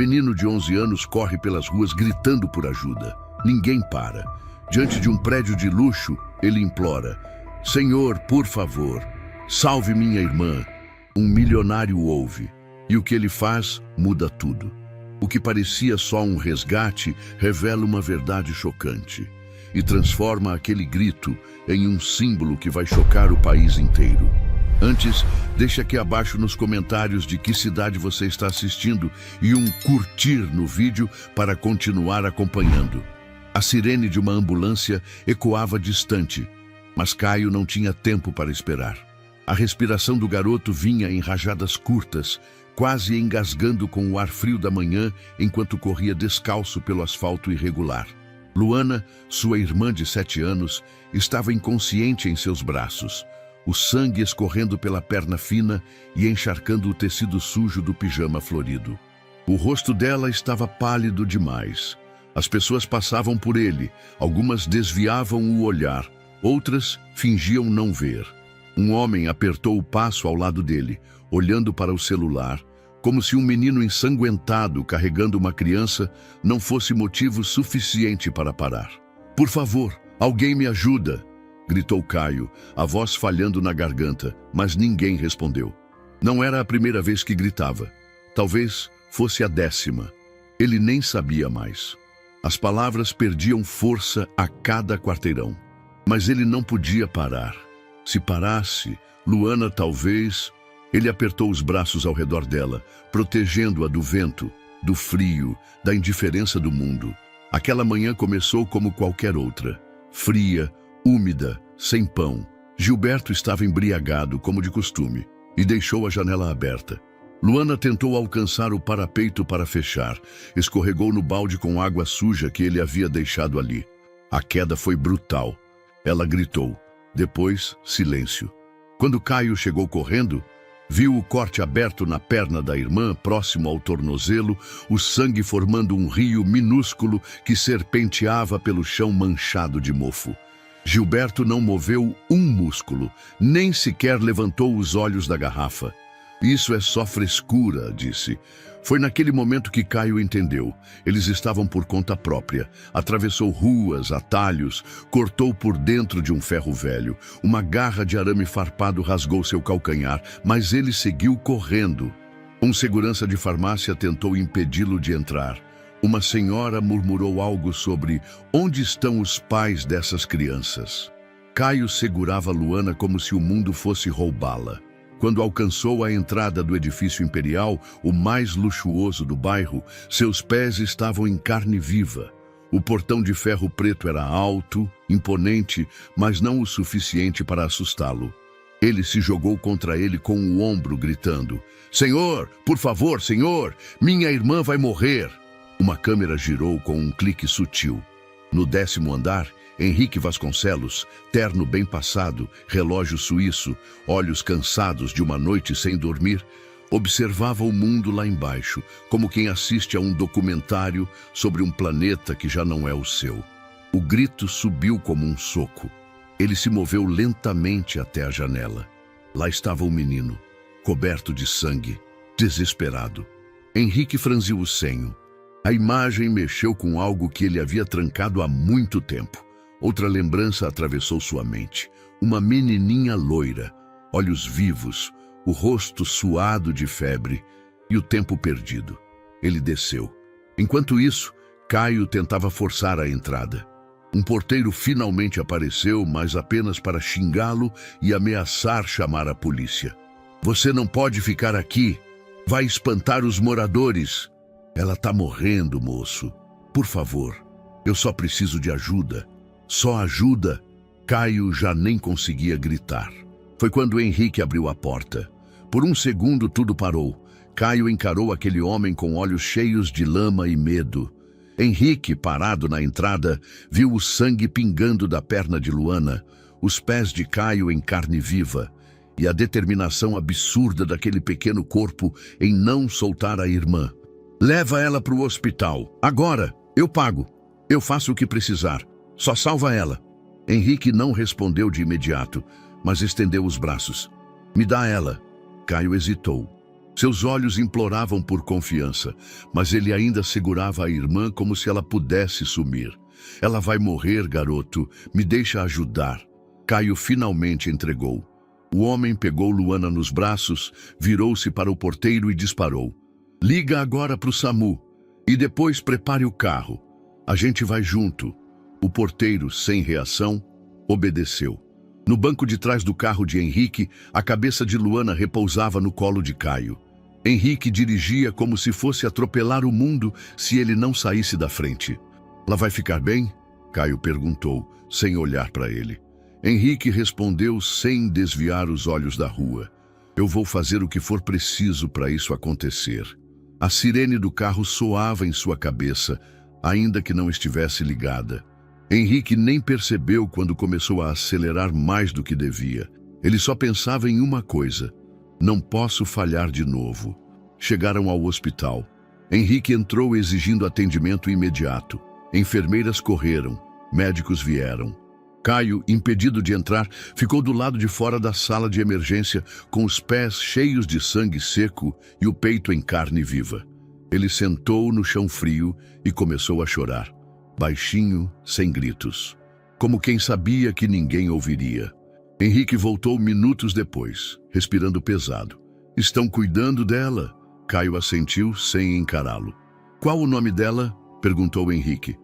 Menino de 11 anos corre pelas ruas gritando por ajuda. Ninguém para. Diante de um prédio de luxo, ele implora: Senhor, por favor, salve minha irmã. Um milionário ouve, e o que ele faz muda tudo. O que parecia só um resgate revela uma verdade chocante e transforma aquele grito em um símbolo que vai chocar o país inteiro. Antes, deixa aqui abaixo nos comentários de que cidade você está assistindo e um curtir no vídeo para continuar acompanhando. A sirene de uma ambulância ecoava distante, mas Caio não tinha tempo para esperar. A respiração do garoto vinha em rajadas curtas, quase engasgando com o ar frio da manhã enquanto corria descalço pelo asfalto irregular. Luana, sua irmã de 7 anos, estava inconsciente em seus braços, o sangue escorrendo pela perna fina e encharcando o tecido sujo do pijama florido. O rosto dela estava pálido demais. As pessoas passavam por ele, algumas desviavam o olhar, outras fingiam não ver. Um homem apertou o passo ao lado dele, olhando para o celular, como se um menino ensanguentado carregando uma criança não fosse motivo suficiente para parar. Por favor, alguém me ajuda! Gritou Caio, a voz falhando na garganta, mas ninguém respondeu. Não era a primeira vez que gritava. Talvez fosse a 10ª. Ele nem sabia mais. As palavras perdiam força a cada quarteirão. Mas ele não podia parar. Se parasse, Luana talvez... Ele apertou os braços ao redor dela, protegendo-a do vento, do frio, da indiferença do mundo. Aquela manhã começou como qualquer outra. Fria, úmida, sem pão. Gilberto estava embriagado, como de costume, e deixou a janela aberta. Luana tentou alcançar o parapeito para fechar. Escorregou no balde com água suja que ele havia deixado ali. A queda foi brutal. Ela gritou. Depois, silêncio. Quando Caio chegou correndo, viu o corte aberto na perna da irmã, próximo ao tornozelo, o sangue formando um rio minúsculo que serpenteava pelo chão manchado de mofo. Gilberto não moveu um músculo, nem sequer levantou os olhos da garrafa. Isso é só frescura, disse. Foi naquele momento que Caio entendeu. Eles estavam por conta própria. Atravessou ruas, atalhos, cortou por dentro de um ferro velho. Uma garra de arame farpado rasgou seu calcanhar, mas ele seguiu correndo. Um segurança de farmácia tentou impedi-lo de entrar. Uma senhora murmurou algo sobre onde estão os pais dessas crianças. Caio segurava Luana como se o mundo fosse roubá-la. Quando alcançou a entrada do edifício imperial, o mais luxuoso do bairro, seus pés estavam em carne viva. O portão de ferro preto era alto, imponente, mas não o suficiente para assustá-lo. Ele se jogou contra ele com o ombro, gritando: Senhor, por favor, senhor, minha irmã vai morrer! Uma câmera girou com um clique sutil. No 10º andar, Henrique Vasconcelos, terno bem passado, relógio suíço, olhos cansados de uma noite sem dormir, observava o mundo lá embaixo, como quem assiste a um documentário sobre um planeta que já não é o seu. O grito subiu como um soco. Ele se moveu lentamente até a janela. Lá estava o menino, coberto de sangue, desesperado. Henrique franziu o senho. A imagem mexeu com algo que ele havia trancado há muito tempo. Outra lembrança atravessou sua mente. Uma menininha loira, olhos vivos, o rosto suado de febre e o tempo perdido. Ele desceu. Enquanto isso, Caio tentava forçar a entrada. Um porteiro finalmente apareceu, mas apenas para xingá-lo e ameaçar chamar a polícia. Você não pode ficar aqui. Vai espantar os moradores. Ela tá morrendo, moço. Por favor, eu só preciso de ajuda. Só ajuda. Caio já nem conseguia gritar. Foi quando Henrique abriu a porta. Por um segundo tudo parou. Caio encarou aquele homem com olhos cheios de lama e medo. Henrique, parado na entrada, viu o sangue pingando da perna de Luana, os pés de Caio em carne viva e a determinação absurda daquele pequeno corpo em não soltar a irmã. Leva ela para o hospital. Agora, eu pago. Eu faço o que precisar. Só salva ela. Henrique não respondeu de imediato, mas estendeu os braços. Me dá ela. Caio hesitou. Seus olhos imploravam por confiança, mas ele ainda segurava a irmã como se ela pudesse sumir. Ela vai morrer, garoto. Me deixa ajudar. Caio finalmente entregou. O homem pegou Luana nos braços, virou-se para o porteiro e disparou. Liga agora para o SAMU e depois prepare o carro. A gente vai junto. O porteiro, sem reação, obedeceu. No banco de trás do carro de Henrique, a cabeça de Luana repousava no colo de Caio. Henrique dirigia como se fosse atropelar o mundo se ele não saísse da frente. Ela vai ficar bem? Caio perguntou, sem olhar para ele. Henrique respondeu sem desviar os olhos da rua. Eu vou fazer o que for preciso para isso acontecer. A sirene do carro soava em sua cabeça, ainda que não estivesse ligada. Henrique nem percebeu quando começou a acelerar mais do que devia. Ele só pensava em uma coisa: não posso falhar de novo. Chegaram ao hospital. Henrique entrou exigindo atendimento imediato. Enfermeiras correram, médicos vieram. Caio, impedido de entrar, ficou do lado de fora da sala de emergência, com os pés cheios de sangue seco e o peito em carne viva. Ele sentou no chão frio e começou a chorar, baixinho, sem gritos, como quem sabia que ninguém ouviria. Henrique voltou minutos depois, respirando pesado. Estão cuidando dela? Caio assentiu, sem encará-lo. Qual o nome dela? Perguntou Henrique.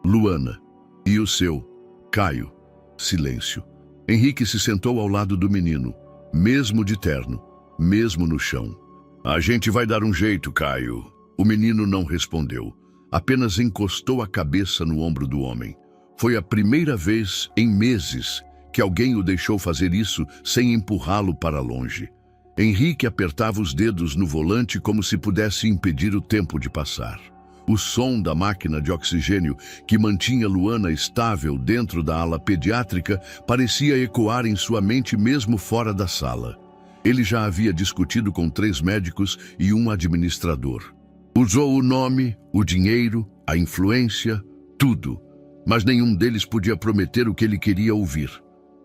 Luana. E o seu? Caio. Silêncio. Henrique se sentou ao lado do menino, mesmo de terno, mesmo no chão. A gente vai dar um jeito, Caio. O menino não respondeu, apenas encostou a cabeça no ombro do homem. Foi a primeira vez em meses que alguém o deixou fazer isso sem empurrá-lo para longe. Henrique apertava os dedos no volante como se pudesse impedir o tempo de passar. O som da máquina de oxigênio que mantinha Luana estável dentro da ala pediátrica parecia ecoar em sua mente mesmo fora da sala. Ele já havia discutido com 3 médicos e um administrador. Usou o nome, o dinheiro, a influência, tudo, mas nenhum deles podia prometer o que ele queria ouvir.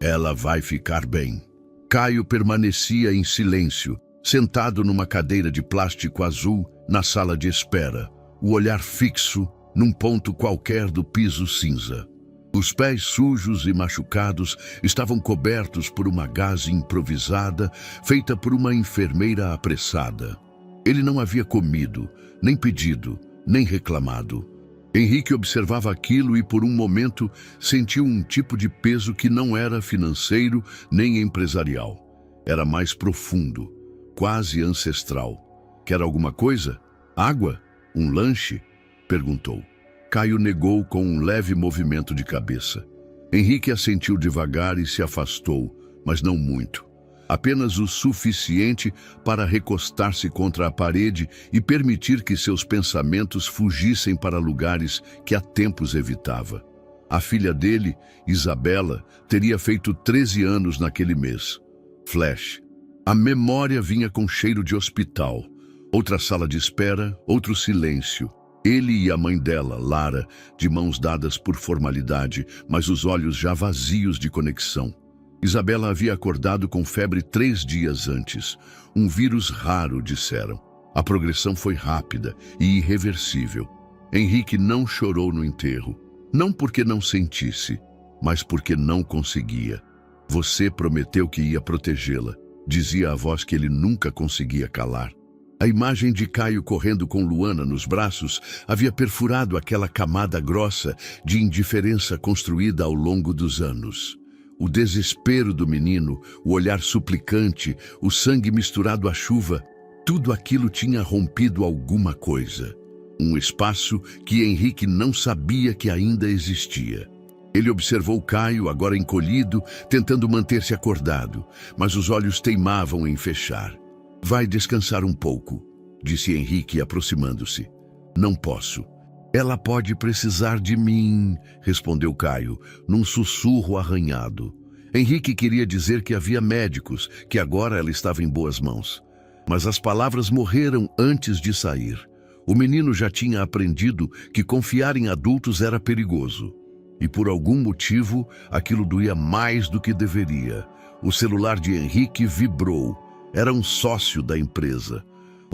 Ela vai ficar bem. Caio permanecia em silêncio, sentado numa cadeira de plástico azul na sala de espera, o olhar fixo num ponto qualquer do piso cinza. Os pés sujos e machucados estavam cobertos por uma gaze improvisada, feita por uma enfermeira apressada. Ele não havia comido, nem pedido, nem reclamado. Henrique observava aquilo e por um momento sentiu um tipo de peso que não era financeiro nem empresarial. Era mais profundo, quase ancestral. Quer alguma coisa? Água? Um lanche? Perguntou. Caio negou com um leve movimento de cabeça. Henrique assentiu devagar e se afastou, mas não muito. Apenas o suficiente para recostar-se contra a parede e permitir que seus pensamentos fugissem para lugares que há tempos evitava. A filha dele, Isabela, teria feito 13 anos naquele mês. Flash. A memória vinha com cheiro de hospital. Outra sala de espera, outro silêncio. Ele e a mãe dela, Lara, de mãos dadas por formalidade, mas os olhos já vazios de conexão. Isabela havia acordado com febre 3 dias antes. Um vírus raro, disseram. A progressão foi rápida e irreversível. Henrique não chorou no enterro. Não porque não sentisse, mas porque não conseguia. Você prometeu que ia protegê-la, dizia a voz que ele nunca conseguia calar. A imagem de Caio correndo com Luana nos braços havia perfurado aquela camada grossa de indiferença construída ao longo dos anos. O desespero do menino, o olhar suplicante, o sangue misturado à chuva, tudo aquilo tinha rompido alguma coisa. Um espaço que Henrique não sabia que ainda existia. Ele observou Caio, agora encolhido, tentando manter-se acordado, mas os olhos teimavam em fechar. Vai descansar um pouco, disse Henrique, aproximando-se. Não posso. Ela pode precisar de mim, respondeu Caio, num sussurro arranhado. Henrique queria dizer que havia médicos, que agora ela estava em boas mãos. Mas as palavras morreram antes de sair. O menino já tinha aprendido que confiar em adultos era perigoso. E por algum motivo, aquilo doía mais do que deveria. O celular de Henrique vibrou. Era um sócio da empresa.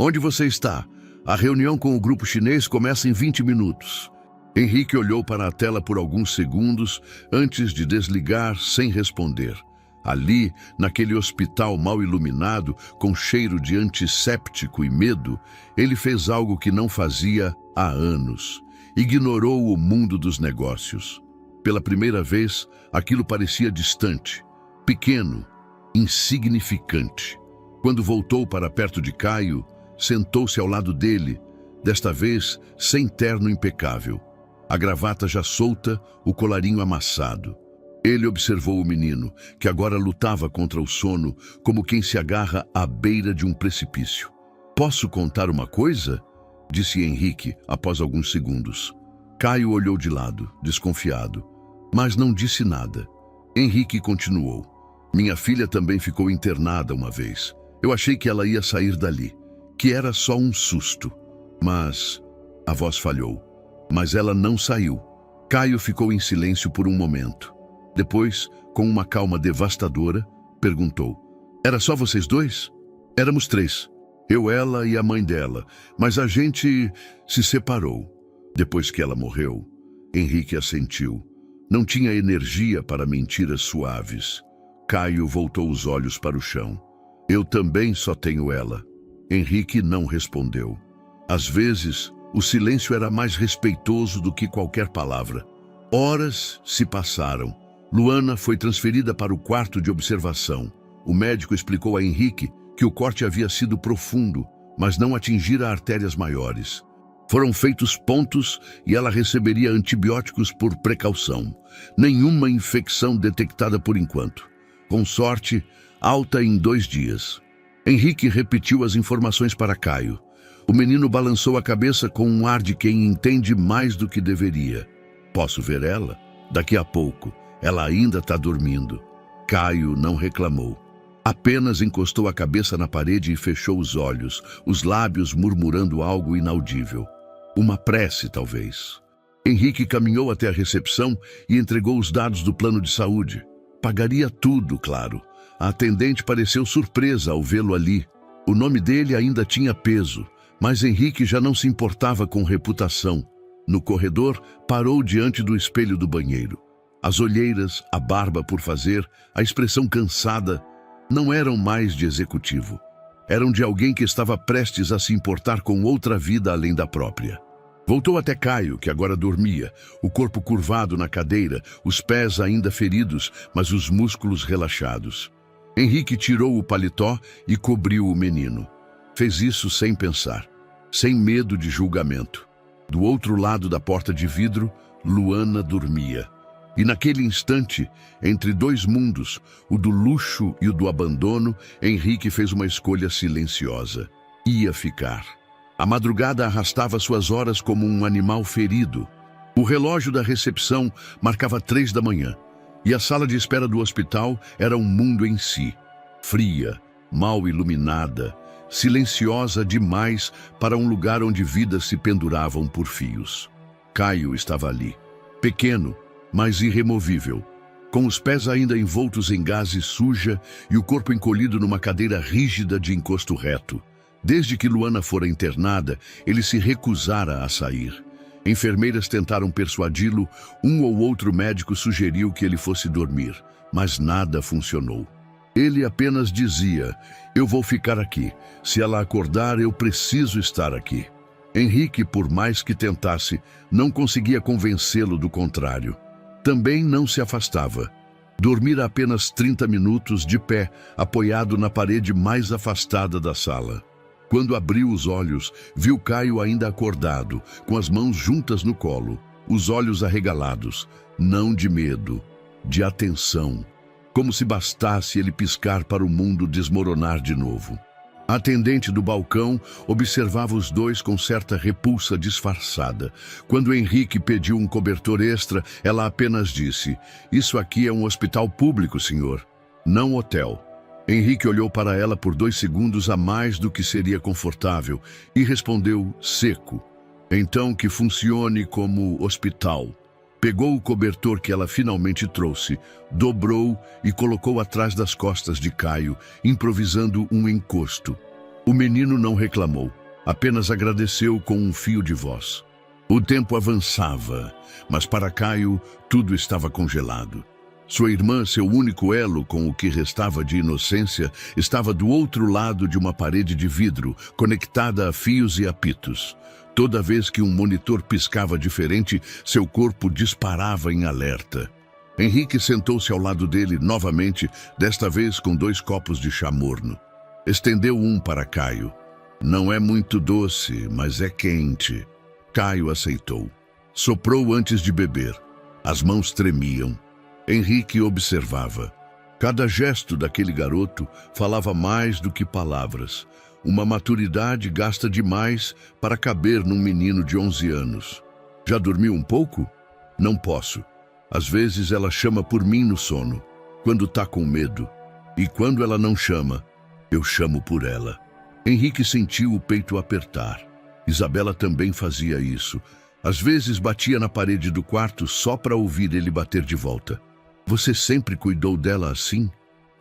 Onde você está? A reunião com o grupo chinês começa em 20 minutos. Henrique olhou para a tela por alguns segundos antes de desligar sem responder. Ali, naquele hospital mal iluminado, com cheiro de antisséptico e medo, ele fez algo que não fazia há anos. Ignorou o mundo dos negócios. Pela primeira vez, aquilo parecia distante, pequeno, insignificante. Quando voltou para perto de Caio, sentou-se ao lado dele, desta vez sem terno impecável. A gravata já solta, o colarinho amassado. Ele observou o menino, que agora lutava contra o sono, como quem se agarra à beira de um precipício. "Posso contar uma coisa?" disse Henrique, após alguns segundos. Caio olhou de lado, desconfiado, mas não disse nada. Henrique continuou. "Minha filha também ficou internada uma vez. Eu achei que ela ia sair dali, que era só um susto. Mas a voz falhou. Mas ela não saiu." Caio ficou em silêncio por um momento. Depois, com uma calma devastadora, perguntou: "Era só vocês dois?" "Éramos 3. Eu, ela e a mãe dela. Mas a gente se separou. Depois que ela morreu." Henrique assentiu. Não tinha energia para mentiras suaves. Caio voltou os olhos para o chão. "Eu também só tenho ela." Henrique não respondeu. Às vezes, o silêncio era mais respeitoso do que qualquer palavra. Horas se passaram. Luana foi transferida para o quarto de observação. O médico explicou a Henrique que o corte havia sido profundo, mas não atingira artérias maiores. Foram feitos pontos e ela receberia antibióticos por precaução. Nenhuma infecção detectada por enquanto. Com sorte, alta em 2 dias. Henrique repetiu as informações para Caio. O menino balançou a cabeça com um ar de quem entende mais do que deveria. "Posso ver ela? Daqui a pouco. Ela ainda está dormindo." Caio não reclamou. Apenas encostou a cabeça na parede e fechou os olhos, os lábios murmurando algo inaudível. Uma prece, talvez. Henrique caminhou até a recepção e entregou os dados do plano de saúde. Pagaria tudo, claro. A atendente pareceu surpresa ao vê-lo ali. O nome dele ainda tinha peso, mas Henrique já não se importava com reputação. No corredor, parou diante do espelho do banheiro. As olheiras, a barba por fazer, a expressão cansada, não eram mais de executivo. Eram de alguém que estava prestes a se importar com outra vida além da própria. Voltou até Caio, que agora dormia, o corpo curvado na cadeira, os pés ainda feridos, mas os músculos relaxados. Henrique tirou o paletó e cobriu o menino. Fez isso sem pensar, sem medo de julgamento. Do outro lado da porta de vidro, Luana dormia. E naquele instante, entre 2 mundos, o do luxo e o do abandono, Henrique fez uma escolha silenciosa. Ia ficar. A madrugada arrastava suas horas como um animal ferido. O relógio da recepção marcava 3 da manhã, e a sala de espera do hospital era um mundo em si. Fria, mal iluminada, silenciosa demais para um lugar onde vidas se penduravam por fios. Caio estava ali, pequeno, mas irremovível, com os pés ainda envoltos em gaze suja e o corpo encolhido numa cadeira rígida de encosto reto. Desde que Luana fora internada, ele se recusara a sair. Enfermeiras tentaram persuadi-lo, um ou outro médico sugeriu que ele fosse dormir, mas nada funcionou. Ele apenas dizia: "Eu vou ficar aqui. Se ela acordar, eu preciso estar aqui." Henrique, por mais que tentasse, não conseguia convencê-lo do contrário. Também não se afastava. Dormira apenas 30 minutos de pé, apoiado na parede mais afastada da sala. Quando abriu os olhos, viu Caio ainda acordado, com as mãos juntas no colo, os olhos arregalados, não de medo, de atenção, como se bastasse ele piscar para o mundo desmoronar de novo. A atendente do balcão observava os dois com certa repulsa disfarçada. Quando Henrique pediu um cobertor extra, ela apenas disse: "Isso aqui é um hospital público, senhor, não hotel." Henrique olhou para ela por 2 segundos a mais do que seria confortável e respondeu seco: "Então que funcione como hospital." Pegou o cobertor que ela finalmente trouxe, dobrou e colocou atrás das costas de Caio, improvisando um encosto. O menino não reclamou, apenas agradeceu com um fio de voz. O tempo avançava, mas para Caio tudo estava congelado. Sua irmã, seu único elo com o que restava de inocência, estava do outro lado de uma parede de vidro, conectada a fios e apitos. Toda vez que um monitor piscava diferente, seu corpo disparava em alerta. Henrique sentou-se ao lado dele novamente, desta vez com 2 copos de chá morno. Estendeu um para Caio. Não é muito doce, mas é quente. Caio aceitou. Soprou antes de beber. As mãos tremiam. Henrique observava. Cada gesto daquele garoto falava mais do que palavras. Uma maturidade gasta demais para caber num menino de 11 anos. Já dormiu um pouco? Não posso. Às vezes ela chama por mim no sono, quando tá com medo. E quando ela não chama, eu chamo por ela. Henrique sentiu o peito apertar. Isabela também fazia isso. Às vezes batia na parede do quarto só para ouvir ele bater de volta. Você sempre cuidou dela assim?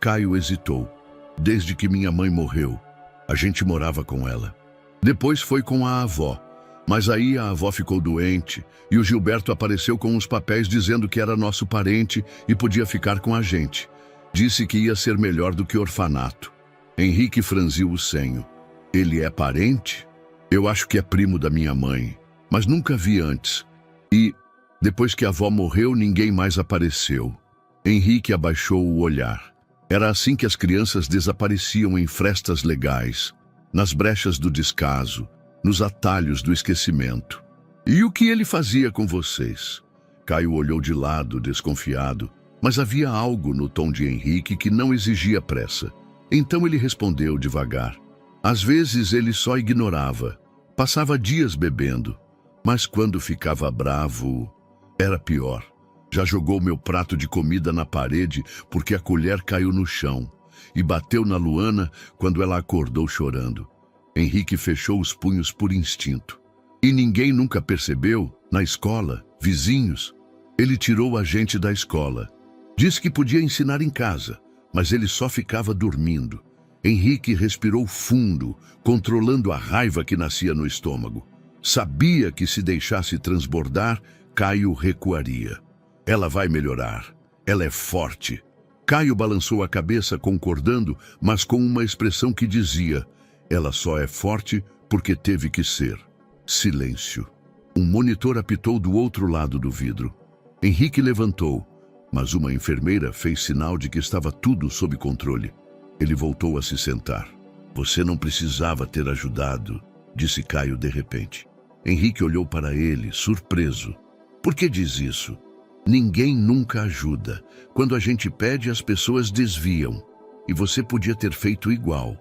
Caio hesitou. Desde que minha mãe morreu, a gente morava com ela. Depois foi com a avó. Mas aí a avó ficou doente e o Gilberto apareceu com uns papéis dizendo que era nosso parente e podia ficar com a gente. Disse que ia ser melhor do que orfanato. Henrique franziu o senho. Ele é parente? Eu acho que é primo da minha mãe, mas nunca vi antes. E, depois que a avó morreu, ninguém mais apareceu. Henrique abaixou o olhar. Era assim que as crianças desapareciam em frestas legais, nas brechas do descaso, nos atalhos do esquecimento. E o que ele fazia com vocês? Caio olhou de lado, desconfiado, mas havia algo no tom de Henrique que não exigia pressa. Então ele respondeu devagar. Às vezes ele só ignorava. Passava dias bebendo, mas quando ficava bravo, era pior. Já jogou meu prato de comida na parede porque a colher caiu no chão e bateu na Luana quando ela acordou chorando. Henrique fechou os punhos por instinto. E ninguém nunca percebeu, na escola, vizinhos. Ele tirou a gente da escola. Disse que podia ensinar em casa, mas ele só ficava dormindo. Henrique respirou fundo, controlando a raiva que nascia no estômago. Sabia que se deixasse transbordar, Caio recuaria. Ela vai melhorar. Ela é forte. Caio balançou a cabeça concordando, mas com uma expressão que dizia: ela só é forte porque teve que ser. Silêncio. Um monitor apitou do outro lado do vidro. Henrique levantou, mas uma enfermeira fez sinal de que estava tudo sob controle. Ele voltou a se sentar. Você não precisava ter ajudado, disse Caio de repente. Henrique olhou para ele, surpreso. Por que diz isso? Ninguém nunca ajuda. Quando a gente pede, as pessoas desviam. E você podia ter feito igual.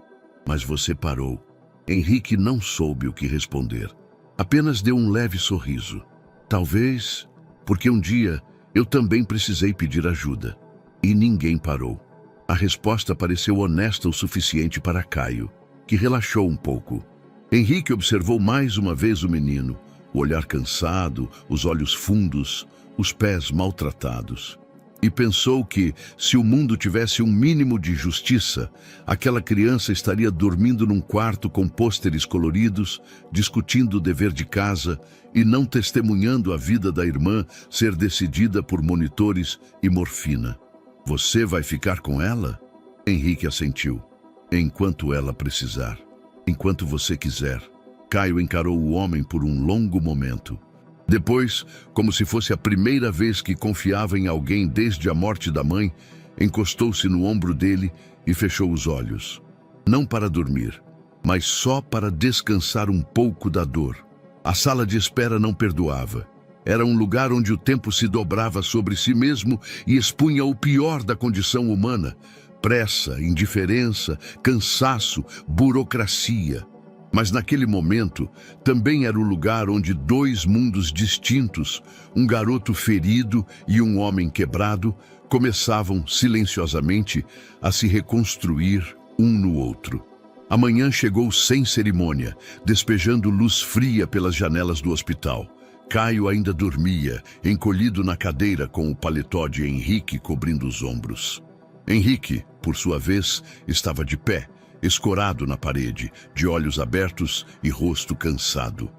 Mas você parou. Henrique não soube o que responder. Apenas deu um leve sorriso. Talvez porque um dia eu também precisei pedir ajuda. E ninguém parou. A resposta pareceu honesta o suficiente para Caio, que relaxou um pouco. Henrique observou mais uma vez o menino, o olhar cansado, os olhos fundos, os pés maltratados. E pensou que, se o mundo tivesse um mínimo de justiça, aquela criança estaria dormindo num quarto com pôsteres coloridos, discutindo o dever de casa e não testemunhando a vida da irmã ser decidida por monitores e morfina. Você vai ficar com ela? Henrique assentiu. Enquanto ela precisar. Enquanto você quiser. Caio encarou o homem por um longo momento. Depois, como se fosse a primeira vez que confiava em alguém desde a morte da mãe, encostou-se no ombro dele e fechou os olhos. Não para dormir, mas só para descansar um pouco da dor. A sala de espera não perdoava. Era um lugar onde o tempo se dobrava sobre si mesmo e expunha o pior da condição humana: pressa, indiferença, cansaço, burocracia. Mas naquele momento, também era o lugar onde 2 mundos distintos, um garoto ferido e um homem quebrado, começavam silenciosamente a se reconstruir um no outro. A manhã chegou sem cerimônia, despejando luz fria pelas janelas do hospital. Caio ainda dormia, encolhido na cadeira com o paletó de Henrique cobrindo os ombros. Henrique, por sua vez, estava de pé, escorado na parede, de olhos abertos e rosto cansado.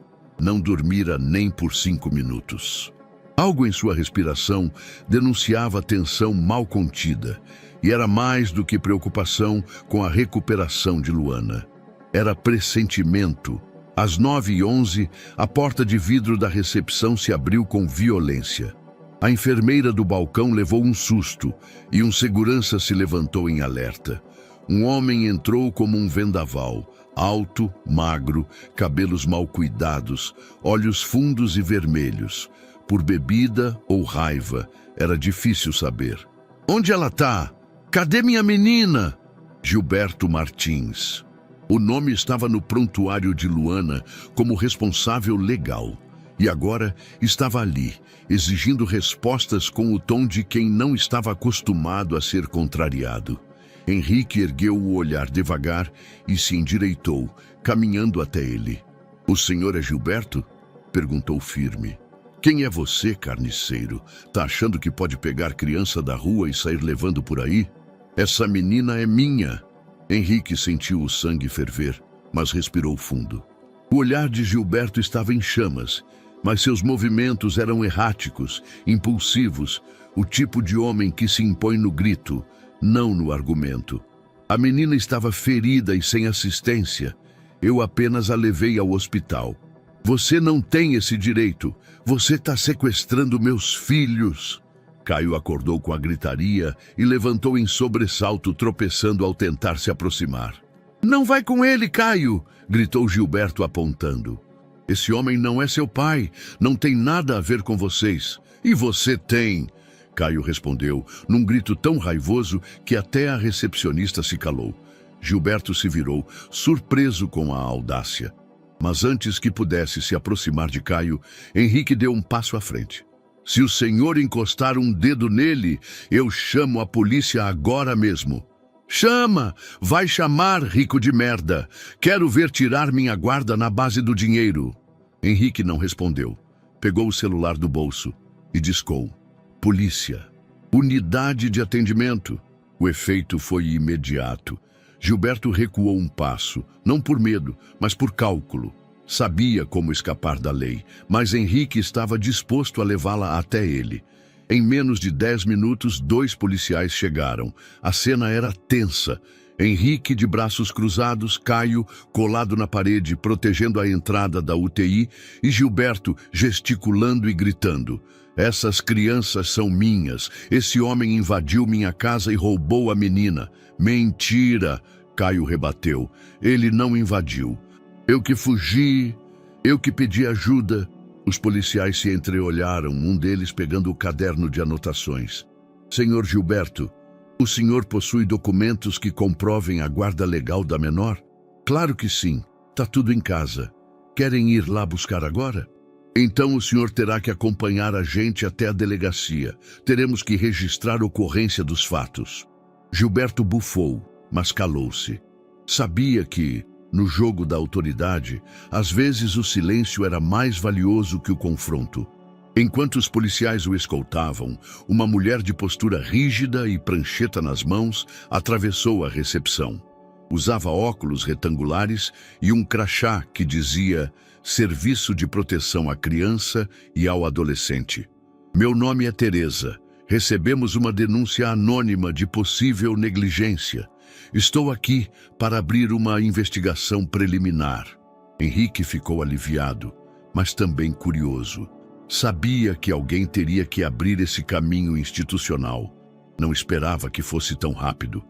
Não dormira nem por 5 minutos. Algo em sua respiração denunciava tensão mal contida, e era mais do que preocupação com a recuperação de Luana. Era pressentimento. Às 9h11, a porta de vidro da recepção se abriu com violência. A enfermeira do balcão levou um susto e um segurança se levantou em alerta. Um homem entrou como um vendaval, alto, magro, cabelos mal cuidados, olhos fundos e vermelhos. Por bebida ou raiva, era difícil saber. "Onde ela tá? Cadê minha menina?" Gilberto Martins. O nome estava no prontuário de Luana como responsável legal. E agora estava ali, exigindo respostas com o tom de quem não estava acostumado a ser contrariado. Henrique ergueu o olhar devagar e se endireitou, caminhando até ele. "O senhor é Gilberto?" perguntou firme. "Quem é você, carniceiro? Tá achando que pode pegar criança da rua e sair levando por aí? Essa menina é minha." Henrique sentiu o sangue ferver, mas respirou fundo. O olhar de Gilberto estava em chamas, mas seus movimentos eram erráticos, impulsivos, o tipo de homem que se impõe no grito, não no argumento. "A menina estava ferida e sem assistência. Eu apenas a levei ao hospital." "Você não tem esse direito. Você está sequestrando meus filhos." Caio acordou com a gritaria e levantou em sobressalto, tropeçando ao tentar se aproximar. "Não vai com ele, Caio!" gritou Gilberto apontando. "Esse homem não é seu pai. Não tem nada a ver com vocês." "E você tem!" Caio respondeu, num grito tão raivoso que até a recepcionista se calou. Gilberto se virou, surpreso com a audácia. Mas antes que pudesse se aproximar de Caio, Henrique deu um passo à frente. "Se o senhor encostar um dedo nele, eu chamo a polícia agora mesmo." "Chama! Vai chamar, rico de merda! Quero ver tirar minha guarda na base do dinheiro." Henrique não respondeu. Pegou o celular do bolso e discou. "Polícia. Unidade de atendimento." O efeito foi imediato. Gilberto recuou um passo, não por medo, mas por cálculo. Sabia como escapar da lei, mas Henrique estava disposto a levá-la até ele. Em menos de 10 minutos, 2 policiais chegaram. A cena era tensa. Henrique de braços cruzados, Caio colado na parede, protegendo a entrada da UTI, e Gilberto gesticulando e gritando. "Essas crianças são minhas. Esse homem invadiu minha casa e roubou a menina." "Mentira!" Caio rebateu. "Ele não invadiu. Eu que fugi, eu que pedi ajuda." Os policiais se entreolharam, um deles pegando o caderno de anotações. "Senhor Gilberto, o senhor possui documentos que comprovem a guarda legal da menor?" "Claro que sim. Tá tudo em casa. Querem ir lá buscar agora?" "Então o senhor terá que acompanhar a gente até a delegacia. Teremos que registrar a ocorrência dos fatos." Gilberto bufou, mas calou-se. Sabia que, no jogo da autoridade, às vezes o silêncio era mais valioso que o confronto. Enquanto os policiais o escoltavam, uma mulher de postura rígida e prancheta nas mãos atravessou a recepção. Usava óculos retangulares e um crachá que dizia Serviço de Proteção à Criança e ao Adolescente. "Meu nome é Teresa. Recebemos uma denúncia anônima de possível negligência. Estou aqui para abrir uma investigação preliminar." Henrique ficou aliviado, mas também curioso. Sabia que alguém teria que abrir esse caminho institucional. Não esperava que fosse tão rápido.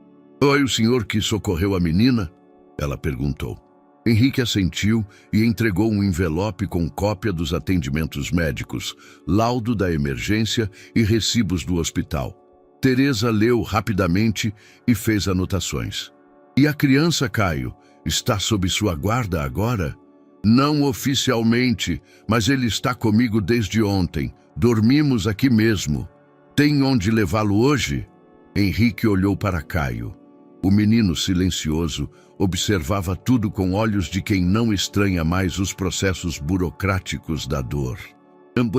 "Foi o senhor que socorreu a menina?" ela perguntou. Henrique assentiu e entregou um envelope com cópia dos atendimentos médicos, laudo da emergência e recibos do hospital. Teresa leu rapidamente e fez anotações. "E a criança, Caio, está sob sua guarda agora?" "Não oficialmente, mas ele está comigo desde ontem. Dormimos aqui mesmo." "Tem onde levá-lo hoje?" Henrique olhou para Caio. O menino silencioso observava tudo com olhos de quem não estranha mais os processos burocráticos da dor.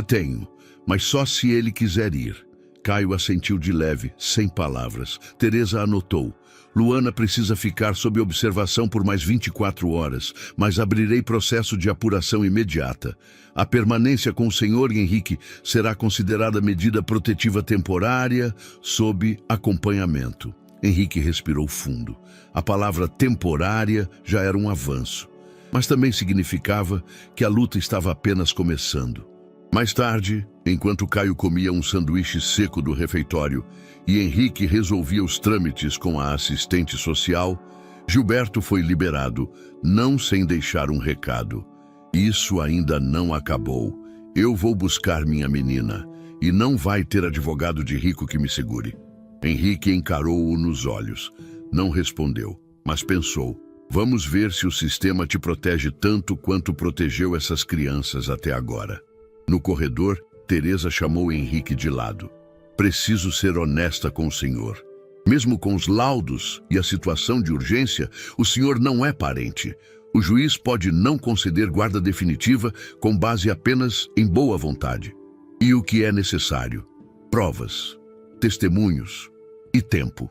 "Tenho, mas só se ele quiser ir." Caio assentiu de leve, sem palavras. Teresa anotou. Luana precisa ficar sob observação por mais 24 horas, mas abrirei processo de apuração imediata. A permanência com o Sr. Henrique será considerada medida protetiva temporária, sob acompanhamento. Henrique respirou fundo. A palavra temporária já era um avanço, mas também significava que a luta estava apenas começando. Mais tarde, enquanto Caio comia um sanduíche seco do refeitório e Henrique resolvia os trâmites com a assistente social, Gilberto foi liberado, não sem deixar um recado. Isso ainda não acabou. Eu vou buscar minha menina e não vai ter advogado de rico que me segure. Henrique encarou-o nos olhos. Não respondeu, mas pensou. Vamos ver se o sistema te protege tanto quanto protegeu essas crianças até agora. No corredor, Teresa chamou Henrique de lado. Preciso ser honesta com o senhor. Mesmo com os laudos e a situação de urgência, o senhor não é parente. O juiz pode não conceder guarda definitiva com base apenas em boa vontade. E o que é necessário? Provas, testemunhos e tempo.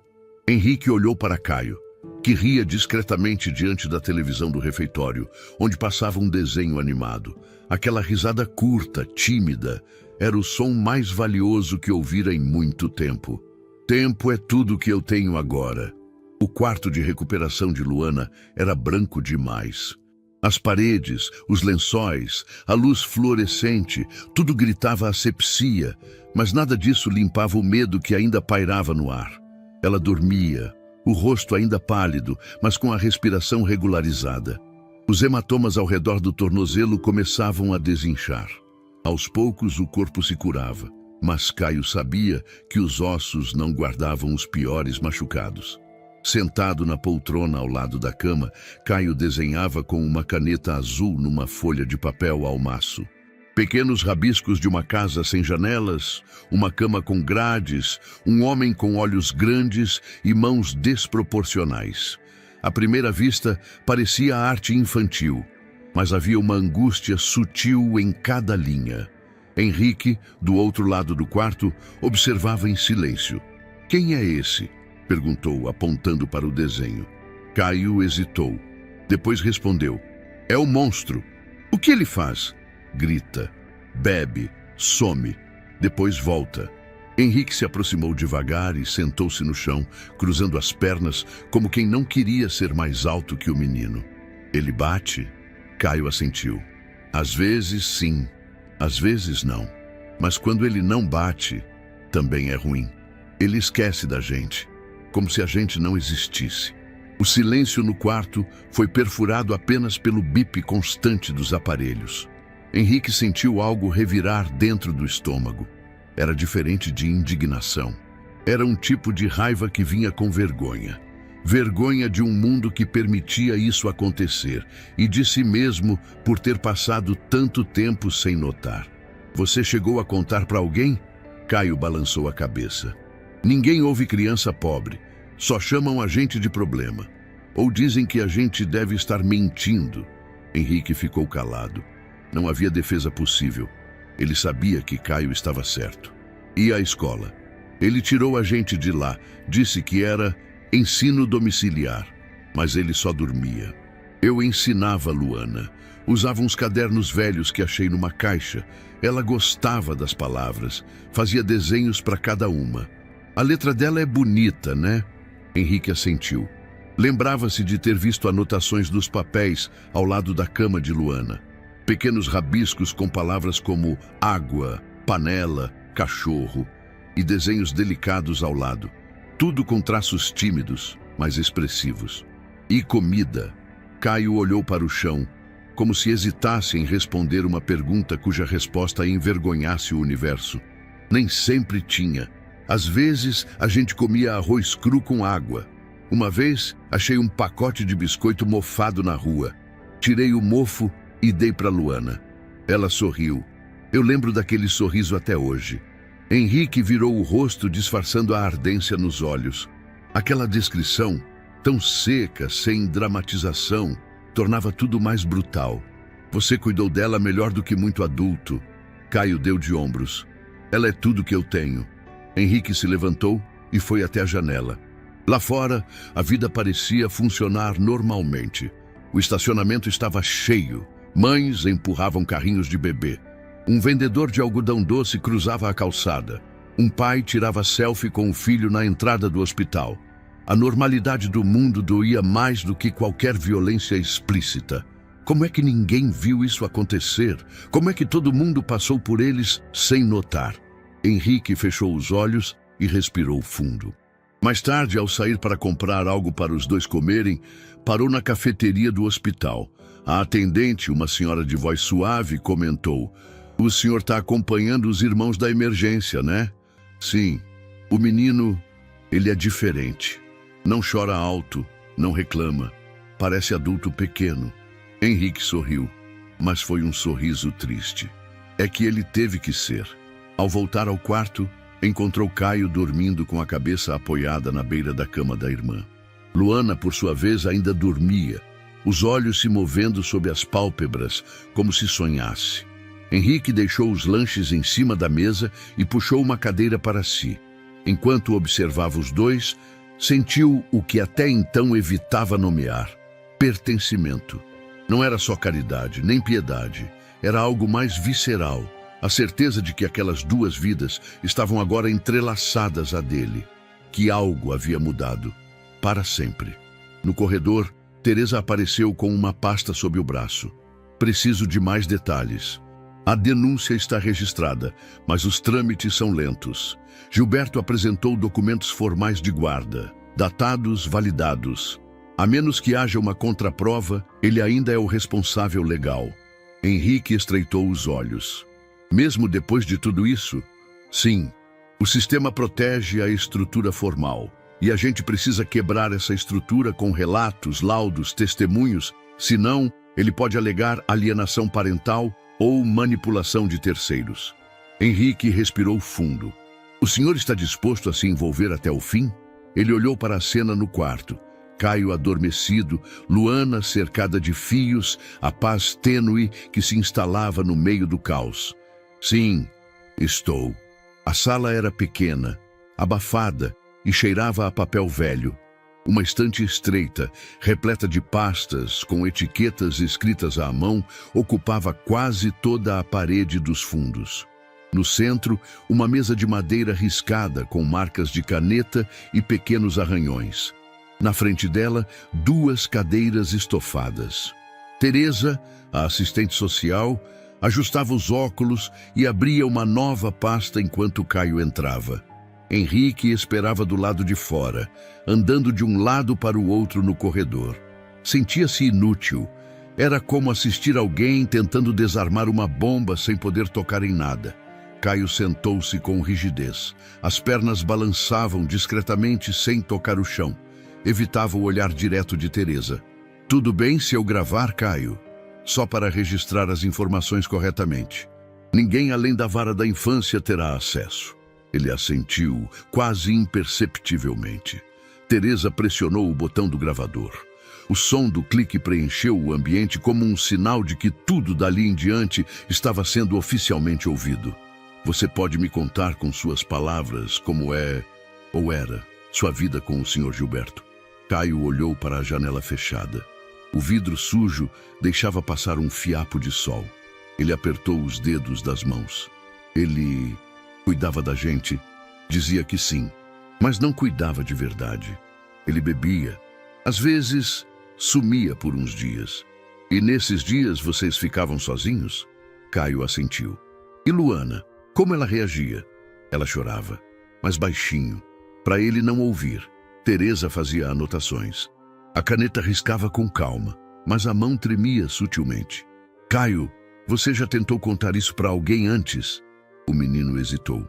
Henrique olhou para Caio, que ria discretamente diante da televisão do refeitório, onde passava um desenho animado. Aquela risada curta, tímida, era o som mais valioso que ouvira em muito tempo. Tempo é tudo que eu tenho agora. O quarto de recuperação de Luana era branco demais. As paredes, os lençóis, a luz fluorescente, tudo gritava asepsia, mas nada disso limpava o medo que ainda pairava no ar. Ela dormia, o rosto ainda pálido, mas com a respiração regularizada. Os hematomas ao redor do tornozelo começavam a desinchar. Aos poucos o corpo se curava, mas Caio sabia que os ossos não guardavam os piores machucados. Sentado na poltrona ao lado da cama, Caio desenhava com uma caneta azul numa folha de papel ao maço. Pequenos rabiscos de uma casa sem janelas, uma cama com grades, um homem com olhos grandes e mãos desproporcionais. À primeira vista, parecia arte infantil, mas havia uma angústia sutil em cada linha. Henrique, do outro lado do quarto, observava em silêncio. "Quem é esse?" perguntou, apontando para o desenho. Caio hesitou. Depois respondeu. "É o monstro." "O que ele faz?" Grita, bebe, some, depois volta. Henrique se aproximou devagar e sentou-se no chão, cruzando as pernas, como quem não queria ser mais alto que o menino. "Ele bate?" Caio assentiu. "Às vezes sim, às vezes não. Mas quando ele não bate, também é ruim. Ele esquece da gente, como se a gente não existisse." O silêncio no quarto foi perfurado apenas pelo bip constante dos aparelhos. Henrique sentiu algo revirar dentro do estômago. Era diferente de indignação. Era um tipo de raiva que vinha com vergonha. Vergonha de um mundo que permitia isso acontecer e de si mesmo por ter passado tanto tempo sem notar. "Você chegou a contar para alguém?" Caio balançou a cabeça. "Ninguém ouve criança pobre. Só chamam a gente de problema. Ou dizem que a gente deve estar mentindo." Henrique ficou calado. Não havia defesa possível. Ele sabia que Caio estava certo. E a escola? Ele tirou a gente de lá, disse que era ensino domiciliar, mas ele só dormia. "Eu ensinava Luana. Usava uns cadernos velhos que achei numa caixa. Ela gostava das palavras, fazia desenhos para cada uma. A letra dela é bonita, né?" Henrique assentiu. Lembrava-se de ter visto anotações dos papéis ao lado da cama de Luana. Pequenos rabiscos com palavras como água, panela, cachorro e desenhos delicados ao lado. Tudo com traços tímidos, mas expressivos. "E comida?" Caio olhou para o chão, como se hesitasse em responder uma pergunta cuja resposta envergonhasse o universo. Nem sempre tinha. Às vezes, a gente comia arroz cru com água. Uma vez, achei um pacote de biscoito mofado na rua. Tirei o mofo e dei para Luana. Ela sorriu. Eu lembro daquele sorriso até hoje. Henrique virou o rosto disfarçando a ardência nos olhos. Aquela descrição, tão seca, sem dramatização, tornava tudo mais brutal. "Você cuidou dela melhor do que muito adulto." Caio deu de ombros. "Ela é tudo que eu tenho." Henrique se levantou e foi até a janela. Lá fora, a vida parecia funcionar normalmente. O estacionamento estava cheio. Mães empurravam carrinhos de bebê. Um vendedor de algodão doce cruzava a calçada. Um pai tirava selfie com o filho na entrada do hospital. A normalidade do mundo doía mais do que qualquer violência explícita. Como é que ninguém viu isso acontecer? Como é que todo mundo passou por eles sem notar? Henrique fechou os olhos e respirou fundo. Mais tarde, ao sair para comprar algo para os dois comerem, parou na cafeteria do hospital. A atendente, uma senhora de voz suave, comentou: "O senhor está acompanhando os irmãos da emergência, né?" "Sim. O menino, ele é diferente. Não chora alto, não reclama. Parece adulto pequeno." Henrique sorriu, mas foi um sorriso triste. É que ele teve que ser. Ao voltar ao quarto, encontrou Caio dormindo com a cabeça apoiada na beira da cama da irmã. Luana, por sua vez, ainda dormia, os olhos se movendo sob as pálpebras, como se sonhasse. Henrique deixou os lanches em cima da mesa e puxou uma cadeira para si. Enquanto observava os dois, sentiu o que até então evitava nomear: pertencimento. Não era só caridade, nem piedade. Era algo mais visceral. A certeza de que aquelas duas vidas estavam agora entrelaçadas à dele. Que algo havia mudado. Para sempre. No corredor, Teresa apareceu com uma pasta sob o braço. "Preciso de mais detalhes. A denúncia está registrada, mas os trâmites são lentos." Gilberto apresentou documentos formais de guarda, datados, validados. A menos que haja uma contraprova, ele ainda é o responsável legal. Henrique estreitou os olhos. Mesmo depois de tudo isso? Sim, o sistema protege a estrutura formal. E a gente precisa quebrar essa estrutura com relatos, laudos, testemunhos, senão ele pode alegar alienação parental ou manipulação de terceiros. Henrique respirou fundo. "O senhor está disposto a se envolver até o fim?" Ele olhou para a cena no quarto. Caio adormecido, Luana cercada de fios, a paz tênue que se instalava no meio do caos. "Sim, estou." A sala era pequena, abafada e cheirava a papel velho. Uma estante estreita, repleta de pastas com etiquetas escritas à mão, ocupava quase toda a parede dos fundos. No centro, uma mesa de madeira riscada com marcas de caneta e pequenos arranhões. Na frente dela, duas cadeiras estofadas. Teresa, a assistente social, ajustava os óculos e abria uma nova pasta enquanto Caio entrava. Henrique esperava do lado de fora, andando de um lado para o outro no corredor. Sentia-se inútil. Era como assistir alguém tentando desarmar uma bomba sem poder tocar em nada. Caio sentou-se com rigidez. As pernas balançavam discretamente sem tocar o chão. Evitava o olhar direto de Teresa. "Tudo bem se eu gravar, Caio? Só para registrar as informações corretamente. Ninguém além da vara da infância terá acesso." Ele assentiu, quase imperceptivelmente. Teresa pressionou o botão do gravador. O som do clique preencheu o ambiente como um sinal de que tudo dali em diante estava sendo oficialmente ouvido. "Você pode me contar com suas palavras como é, ou era, sua vida com o Sr. Gilberto?" Caio olhou para a janela fechada. O vidro sujo deixava passar um fiapo de sol. Ele apertou os dedos das mãos. "Ele cuidava da gente?" Dizia que sim, mas não cuidava de verdade. Ele bebia. Às vezes, sumia por uns dias. "E nesses dias vocês ficavam sozinhos?" Caio assentiu. "E Luana? Como ela reagia?" Ela chorava, mas baixinho, para ele não ouvir. Teresa fazia anotações. A caneta riscava com calma, mas a mão tremia sutilmente. "Caio, você já tentou contar isso para alguém antes?" O menino hesitou.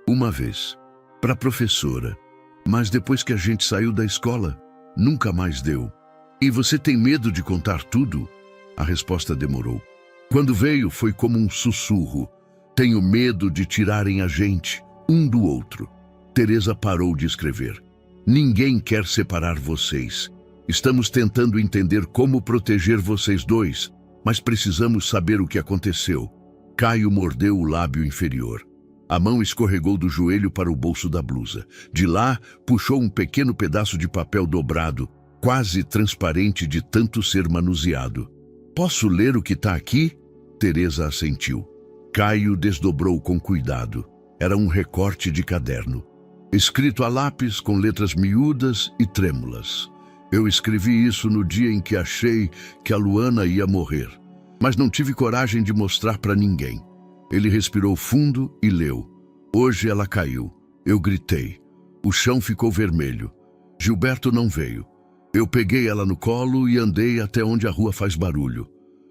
"Uma vez. Para a professora. Mas depois que a gente saiu da escola, nunca mais deu." "E você tem medo de contar tudo?" A resposta demorou. Quando veio, foi como um sussurro. "Tenho medo de tirarem a gente, um do outro." Teresa parou de escrever. "Ninguém quer separar vocês. Estamos tentando entender como proteger vocês dois, mas precisamos saber o que aconteceu." Caio mordeu o lábio inferior. A mão escorregou do joelho para o bolso da blusa. De lá, puxou um pequeno pedaço de papel dobrado, quase transparente de tanto ser manuseado. Posso ler o que está aqui? Teresa assentiu. Caio desdobrou com cuidado. Era um recorte de caderno, escrito a lápis com letras miúdas e trêmulas. Eu escrevi isso no dia em que achei que a Luana ia morrer, mas não tive coragem de mostrar para ninguém. Ele respirou fundo e leu. Hoje ela caiu. Eu gritei. O chão ficou vermelho. Gilberto não veio. Eu peguei ela no colo e andei até onde a rua faz barulho.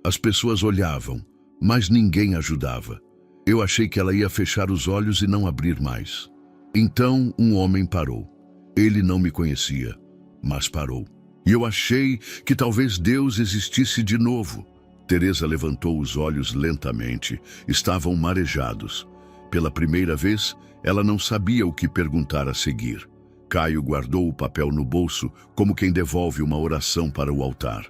As pessoas olhavam, mas ninguém ajudava. Eu achei que ela ia fechar os olhos e não abrir mais. Então um homem parou. Ele não me conhecia, mas parou. E eu achei que talvez Deus existisse de novo. Teresa levantou os olhos lentamente. Estavam marejados. Pela primeira vez, ela não sabia o que perguntar a seguir. Caio guardou o papel no bolso, como quem devolve uma oração para o altar.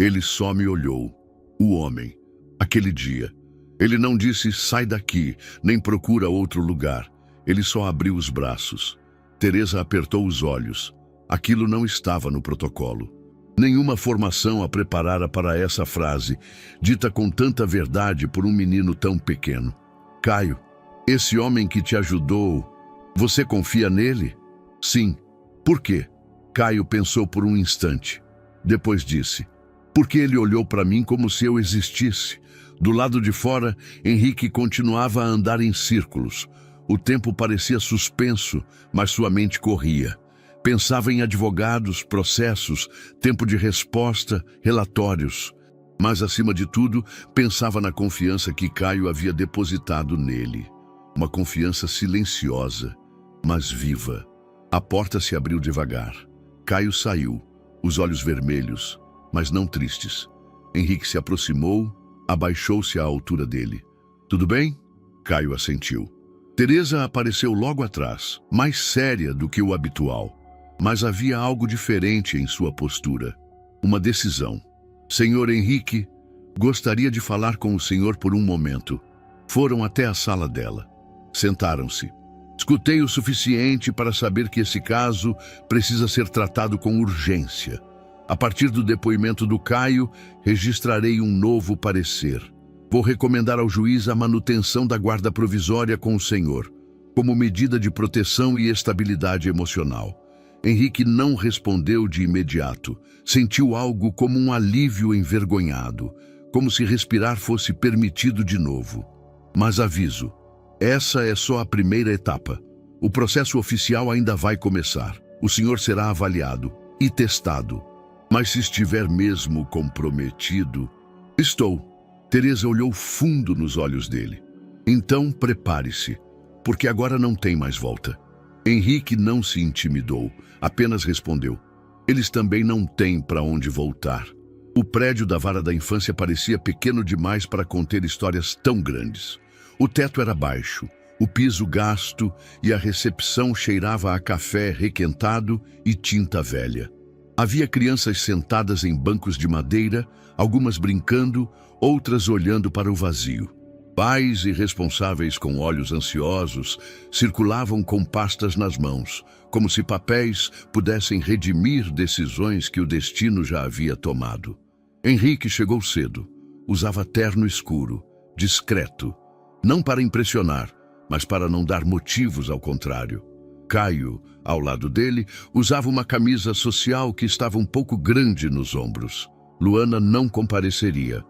Ele só me olhou. O homem. Aquele dia. Ele não disse, sai daqui, nem procura outro lugar. Ele só abriu os braços. Teresa apertou os olhos. Aquilo não estava no protocolo. Nenhuma formação a preparara para essa frase, dita com tanta verdade por um menino tão pequeno. Caio, esse homem que te ajudou, você confia nele? Sim. Por quê? Caio pensou por um instante. Depois disse, porque ele olhou para mim como se eu existisse. Do lado de fora, Henrique continuava a andar em círculos. O tempo parecia suspenso, mas sua mente corria. Pensava em advogados, processos, tempo de resposta, relatórios. Mas, acima de tudo, pensava na confiança que Caio havia depositado nele. Uma confiança silenciosa, mas viva. A porta se abriu devagar. Caio saiu, os olhos vermelhos, mas não tristes. Henrique se aproximou, abaixou-se à altura dele. Tudo bem? Caio assentiu. Teresa apareceu logo atrás, mais séria do que o habitual. Mas havia algo diferente em sua postura. Uma decisão. Senhor Henrique, gostaria de falar com o senhor por um momento. Foram até a sala dela. Sentaram-se. Escutei o suficiente para saber que esse caso precisa ser tratado com urgência. A partir do depoimento do Caio, registrarei um novo parecer. Vou recomendar ao juiz a manutenção da guarda provisória com o senhor, como medida de proteção e estabilidade emocional. Henrique não respondeu de imediato. Sentiu algo como um alívio envergonhado, como se respirar fosse permitido de novo. Mas aviso, essa é só a primeira etapa. O processo oficial ainda vai começar. O senhor será avaliado e testado. Mas se estiver mesmo comprometido... Estou. Teresa olhou fundo nos olhos dele. Então prepare-se, porque agora não tem mais volta. Henrique não se intimidou, apenas respondeu. Eles também não têm para onde voltar. O prédio da vara da infância parecia pequeno demais para conter histórias tão grandes. O teto era baixo, o piso gasto e a recepção cheirava a café requentado e tinta velha. Havia crianças sentadas em bancos de madeira, algumas brincando, outras olhando para o vazio. Pais irresponsáveis com olhos ansiosos circulavam com pastas nas mãos, como se papéis pudessem redimir decisões que o destino já havia tomado. Henrique chegou cedo. Usava terno escuro, discreto, não para impressionar, mas para não dar motivos ao contrário. Caio, ao lado dele, usava uma camisa social que estava um pouco grande nos ombros. Luana não compareceria.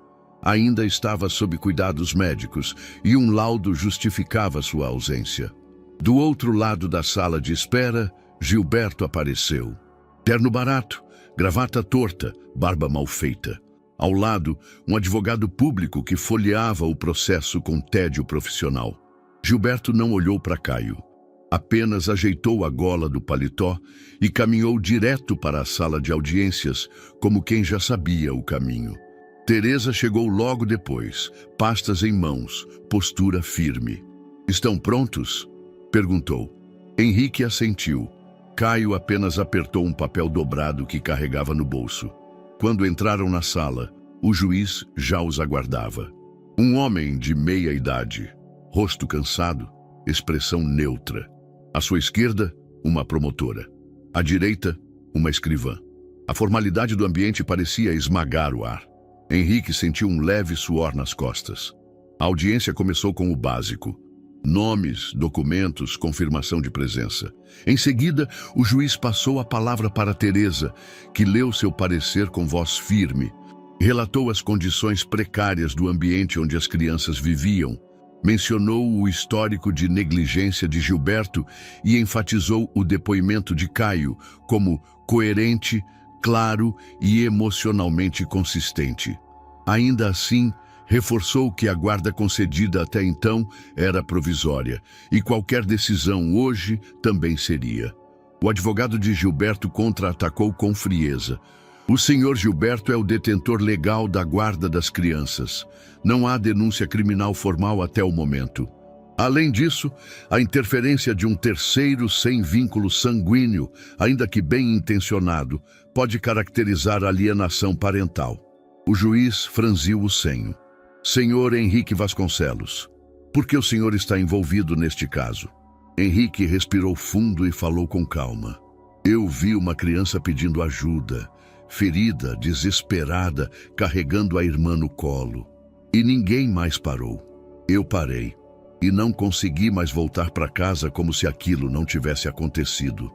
Ainda estava sob cuidados médicos e um laudo justificava sua ausência. Do outro lado da sala de espera, Gilberto apareceu. Terno barato, gravata torta, barba mal feita. Ao lado, um advogado público que folheava o processo com tédio profissional. Gilberto não olhou para Caio. Apenas ajeitou a gola do paletó e caminhou direto para a sala de audiências, como quem já sabia o caminho. Teresa chegou logo depois, pastas em mãos, postura firme. "Estão prontos?" perguntou. Henrique assentiu. Caio apenas apertou um papel dobrado que carregava no bolso. Quando entraram na sala, o juiz já os aguardava. Um homem de meia idade, rosto cansado, expressão neutra. À sua esquerda, uma promotora. À direita, uma escrivã. A formalidade do ambiente parecia esmagar o ar. Henrique sentiu um leve suor nas costas. A audiência começou com o básico: nomes, documentos, confirmação de presença. Em seguida, o juiz passou a palavra para Teresa, que leu seu parecer com voz firme. Relatou as condições precárias do ambiente onde as crianças viviam. Mencionou o histórico de negligência de Gilberto e enfatizou o depoimento de Caio como coerente, claro e emocionalmente consistente. Ainda assim, reforçou que a guarda concedida até então era provisória e qualquer decisão hoje também seria. O advogado de Gilberto contra-atacou com frieza. O senhor Gilberto é o detentor legal da guarda das crianças. Não há denúncia criminal formal até o momento. Além disso, a interferência de um terceiro sem vínculo sanguíneo, ainda que bem intencionado, pode caracterizar alienação parental. O juiz franziu o senho. Senhor Henrique Vasconcelos, por que o senhor está envolvido neste caso? Henrique respirou fundo e falou com calma. Eu vi uma criança pedindo ajuda, ferida, desesperada, carregando a irmã no colo. E ninguém mais parou. Eu parei. E não consegui mais voltar para casa como se aquilo não tivesse acontecido.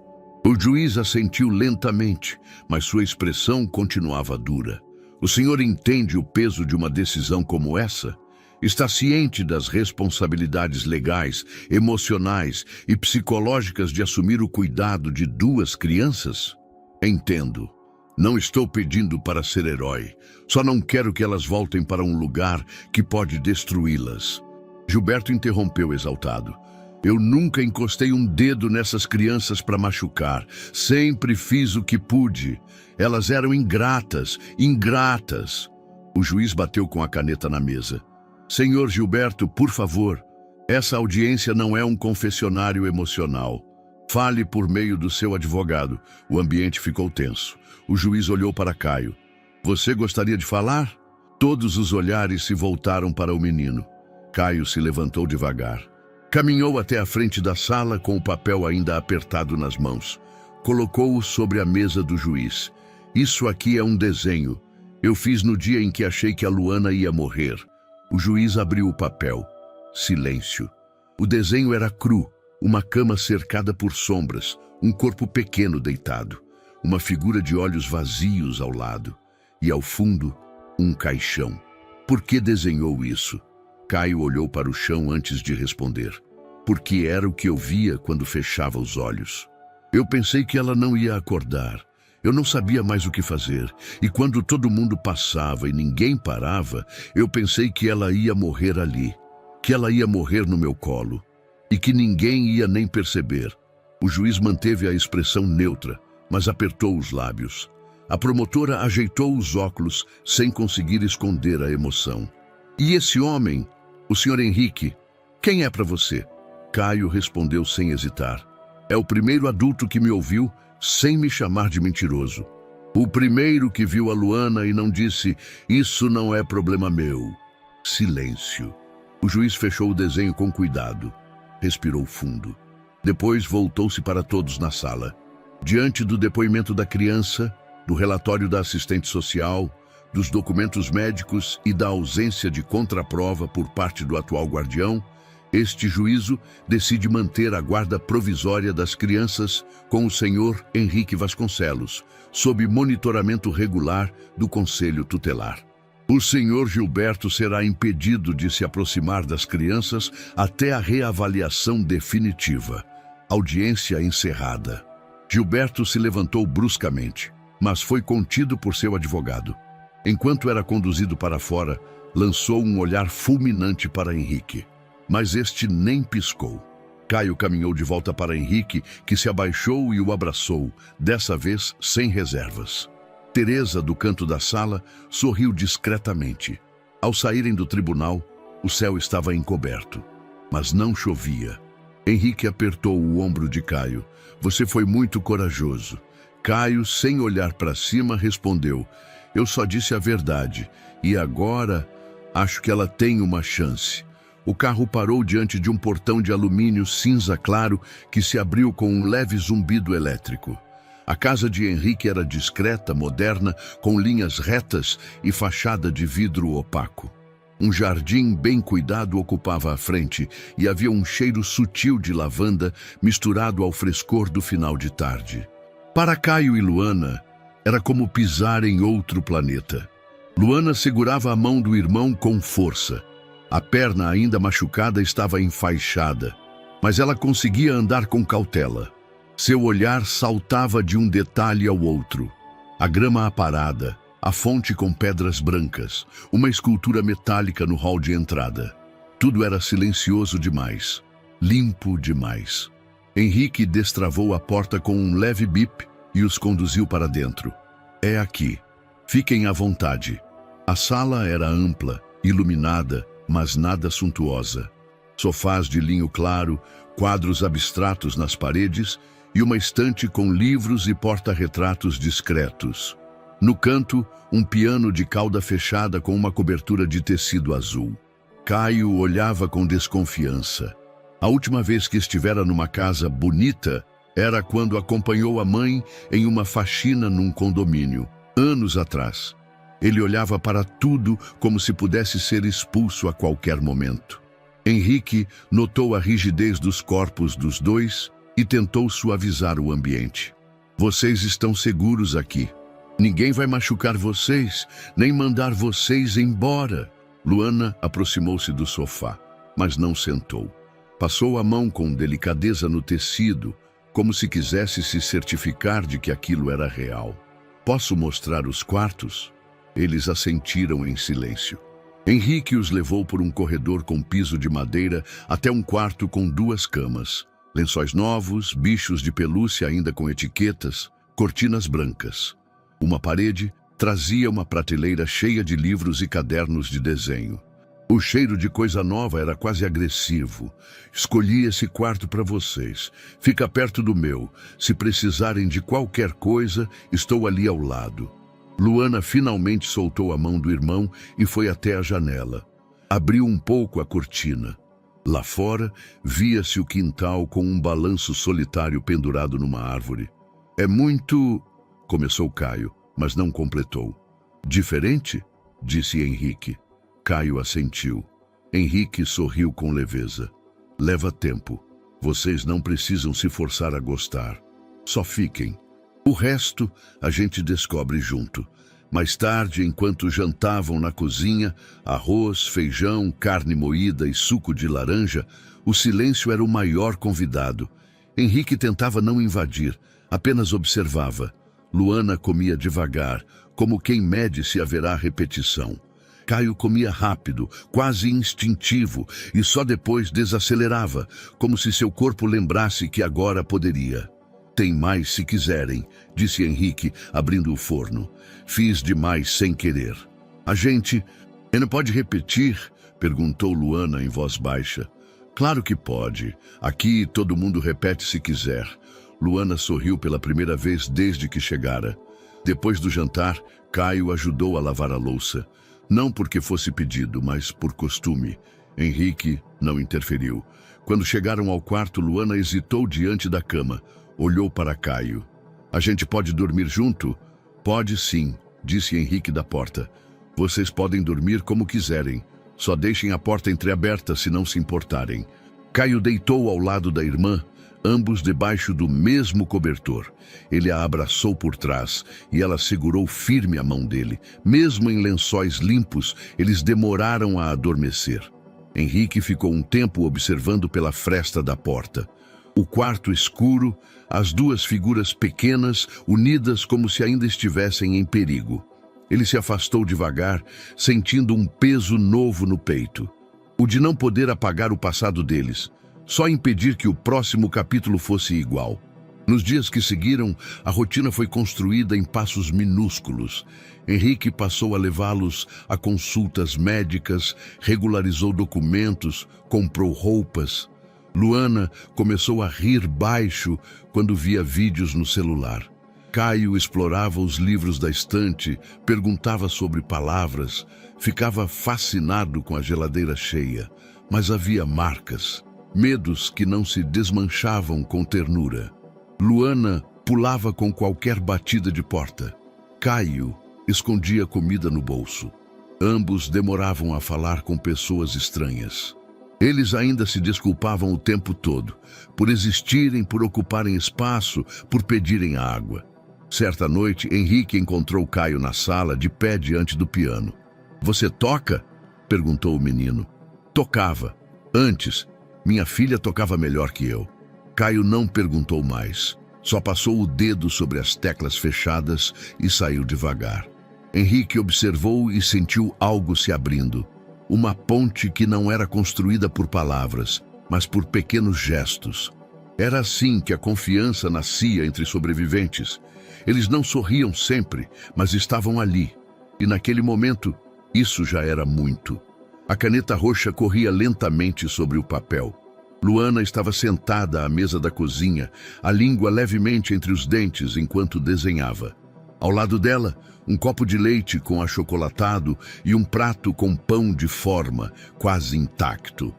O juiz assentiu lentamente, mas sua expressão continuava dura. O senhor entende o peso de uma decisão como essa? Está ciente das responsabilidades legais, emocionais e psicológicas de assumir o cuidado de duas crianças? Entendo. Não estou pedindo para ser herói. Só não quero que elas voltem para um lugar que pode destruí-las. Gilberto interrompeu exaltado. Eu nunca encostei um dedo nessas crianças para machucar. Sempre fiz o que pude. Elas eram ingratas, ingratas. O juiz bateu com a caneta na mesa. Senhor Gilberto, por favor, essa audiência não é um confessionário emocional. Fale por meio do seu advogado. O ambiente ficou tenso. O juiz olhou para Caio. Você gostaria de falar? Todos os olhares se voltaram para o menino. Caio se levantou devagar. Caminhou até a frente da sala com o papel ainda apertado nas mãos. Colocou-o sobre a mesa do juiz. Isso aqui é um desenho. Eu fiz no dia em que achei que a Luana ia morrer. O juiz abriu o papel. Silêncio. O desenho era cru. Uma cama cercada por sombras. Um corpo pequeno deitado. Uma figura de olhos vazios ao lado. E ao fundo, um caixão. Por que desenhou isso? Caio olhou para o chão antes de responder. Porque era o que eu via quando fechava os olhos. Eu pensei que ela não ia acordar. Eu não sabia mais o que fazer. E quando todo mundo passava e ninguém parava, eu pensei que ela ia morrer ali. Que ela ia morrer no meu colo. E que ninguém ia nem perceber. O juiz manteve a expressão neutra, mas apertou os lábios. A promotora ajeitou os óculos sem conseguir esconder a emoção. E esse homem, o senhor Henrique, quem é para você? Caio respondeu sem hesitar. É o primeiro adulto que me ouviu sem me chamar de mentiroso. O primeiro que viu a Luana e não disse, isso não é problema meu. Silêncio. O juiz fechou o desenho com cuidado. Respirou fundo. Depois voltou-se para todos na sala. Diante do depoimento da criança, do relatório da assistente social, dos documentos médicos e da ausência de contraprova por parte do atual guardião, este juízo decide manter a guarda provisória das crianças com o senhor Henrique Vasconcelos, sob monitoramento regular do Conselho Tutelar. O senhor Gilberto será impedido de se aproximar das crianças até a reavaliação definitiva. Audiência encerrada. Gilberto se levantou bruscamente, mas foi contido por seu advogado. Enquanto era conduzido para fora, lançou um olhar fulminante para Henrique. Mas este nem piscou. Caio caminhou de volta para Henrique, que se abaixou e o abraçou, dessa vez sem reservas. Teresa, do canto da sala, sorriu discretamente. Ao saírem do tribunal, o céu estava encoberto, mas não chovia. Henrique apertou o ombro de Caio. Você foi muito corajoso. Caio, sem olhar para cima, respondeu, eu só disse a verdade, e agora acho que ela tem uma chance. O carro parou diante de um portão de alumínio cinza claro que se abriu com um leve zumbido elétrico. A casa de Henrique era discreta, moderna, com linhas retas e fachada de vidro opaco. Um jardim bem cuidado ocupava a frente e havia um cheiro sutil de lavanda misturado ao frescor do final de tarde. Para Caio e Luana, era como pisar em outro planeta. Luana segurava a mão do irmão com força. A perna ainda machucada estava enfaixada, mas ela conseguia andar com cautela. Seu olhar saltava de um detalhe ao outro. A grama aparada, a fonte com pedras brancas, uma escultura metálica no hall de entrada. Tudo era silencioso demais, limpo demais. Henrique destravou a porta com um leve bip e os conduziu para dentro. É aqui. Fiquem à vontade. A sala era ampla, iluminada, mas nada suntuosa. Sofás de linho claro, quadros abstratos nas paredes e uma estante com livros e porta-retratos discretos. No canto, um piano de cauda fechada com uma cobertura de tecido azul. Caio olhava com desconfiança. A última vez que estivera numa casa bonita era quando acompanhou a mãe em uma faxina num condomínio, anos atrás. Ele olhava para tudo como se pudesse ser expulso a qualquer momento. Henrique notou a rigidez dos corpos dos dois e tentou suavizar o ambiente. Vocês estão seguros aqui. Ninguém vai machucar vocês, nem mandar vocês embora. Luana aproximou-se do sofá, mas não sentou. Passou a mão com delicadeza no tecido, como se quisesse se certificar de que aquilo era real. Posso mostrar os quartos? Eles assentiram em silêncio. Henrique os levou por um corredor com piso de madeira até um quarto com 2 camas, lençóis novos, bichos de pelúcia ainda com etiquetas, cortinas brancas. Uma parede trazia uma prateleira cheia de livros e cadernos de desenho. O cheiro de coisa nova era quase agressivo. Escolhi esse quarto para vocês. Fica perto do meu. Se precisarem de qualquer coisa, estou ali ao lado. Luana finalmente soltou a mão do irmão e foi até a janela. Abriu um pouco a cortina. Lá fora, via-se o quintal com um balanço solitário pendurado numa árvore. É muito... Começou Caio, mas não completou. Diferente? Disse Henrique. Caio assentiu. Henrique sorriu com leveza. Leva tempo. Vocês não precisam se forçar a gostar. Só fiquem. O resto a gente descobre junto. Mais tarde, enquanto jantavam na cozinha, arroz, feijão, carne moída e suco de laranja, o silêncio era o maior convidado. Henrique tentava não invadir, apenas observava. Luana comia devagar, como quem mede se haverá repetição. Caio comia rápido, quase instintivo, e só depois desacelerava, como se seu corpo lembrasse que agora poderia. Tem mais se quiserem, disse Henrique, abrindo o forno. Fiz demais sem querer. A gente... Não pode repetir? Perguntou Luana em voz baixa. Claro que pode. Aqui todo mundo repete se quiser. Luana sorriu pela primeira vez desde que chegara. Depois do jantar, Caio ajudou a lavar a louça. Não porque fosse pedido, mas por costume. Henrique não interferiu. Quando chegaram ao quarto, Luana hesitou diante da cama. Olhou para Caio. A gente pode dormir junto? Pode sim, disse Henrique da porta. Vocês podem dormir como quiserem. Só deixem a porta entreaberta se não se importarem. Caio deitou ao lado da irmã, ambos debaixo do mesmo cobertor. Ele a abraçou por trás e ela segurou firme a mão dele. Mesmo em lençóis limpos, eles demoraram a adormecer. Henrique ficou um tempo observando pela fresta da porta. O quarto escuro, as 2 figuras pequenas, unidas como se ainda estivessem em perigo. Ele se afastou devagar, sentindo um peso novo no peito. O de não poder apagar o passado deles, só impedir que o próximo capítulo fosse igual. Nos dias que seguiram, a rotina foi construída em passos minúsculos. Henrique passou a levá-los a consultas médicas, regularizou documentos, comprou roupas. Luana começou a rir baixo quando via vídeos no celular. Caio explorava os livros da estante, perguntava sobre palavras, ficava fascinado com a geladeira cheia. mas havia marcas, medos que não se desmanchavam com ternura. Luana pulava com qualquer batida de porta. Caio escondia comida no bolso. Ambos demoravam a falar com pessoas estranhas. Eles ainda se desculpavam o tempo todo, por existirem, por ocuparem espaço, por pedirem água. Certa noite, Henrique encontrou Caio na sala, de pé diante do piano. "Você toca?" perguntou o menino. "Tocava. Antes, minha filha tocava melhor que eu." Caio não perguntou mais. Só passou o dedo sobre as teclas fechadas e saiu devagar. Henrique observou e sentiu algo se abrindo. Uma ponte que não era construída por palavras, mas por pequenos gestos. Era assim que a confiança nascia entre sobreviventes. Eles não sorriam sempre, mas estavam ali. E naquele momento, isso já era muito. A caneta roxa corria lentamente sobre o papel. Luana estava sentada à mesa da cozinha, a língua levemente entre os dentes enquanto desenhava. Ao lado dela, um copo de leite com achocolatado e um prato com pão de forma, quase intacto.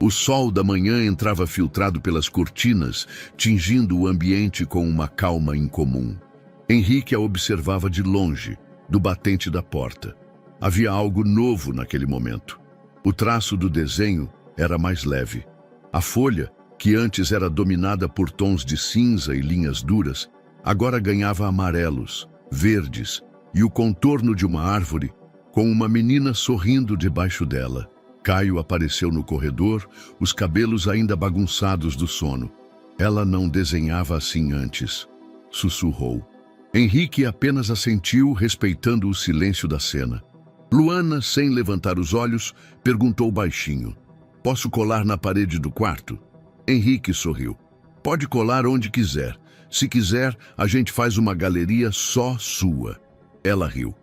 O sol da manhã entrava filtrado pelas cortinas, tingindo o ambiente com uma calma incomum. Henrique a observava de longe, do batente da porta. Havia algo novo naquele momento. O traço do desenho era mais leve. A folha, que antes era dominada por tons de cinza e linhas duras, agora ganhava amarelos, verdes e o contorno de uma árvore, com uma menina sorrindo debaixo dela. Caio apareceu no corredor, os cabelos ainda bagunçados do sono. "Ela não desenhava assim antes", sussurrou. Henrique apenas assentiu, respeitando o silêncio da cena. Luana, sem levantar os olhos, perguntou baixinho: "Posso colar na parede do quarto?" Henrique sorriu. "Pode colar onde quiser. Se quiser, a gente faz uma galeria só sua." Ela riu.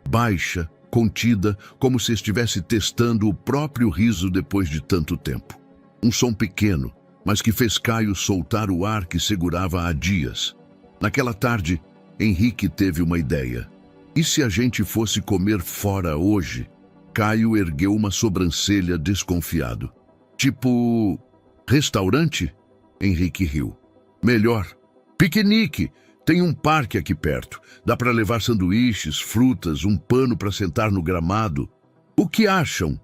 Baixa, contida, como se estivesse testando o próprio riso depois de tanto tempo. Um som pequeno, mas que fez Caio soltar o ar que segurava há dias. Naquela tarde, Henrique teve uma ideia. "E se a gente fosse comer fora hoje?" Caio ergueu uma sobrancelha desconfiado. "Tipo, restaurante?" Henrique riu. "Melhor. Piquenique. Tem um parque aqui perto. Dá para levar sanduíches, frutas, um pano para sentar no gramado. O que acham?"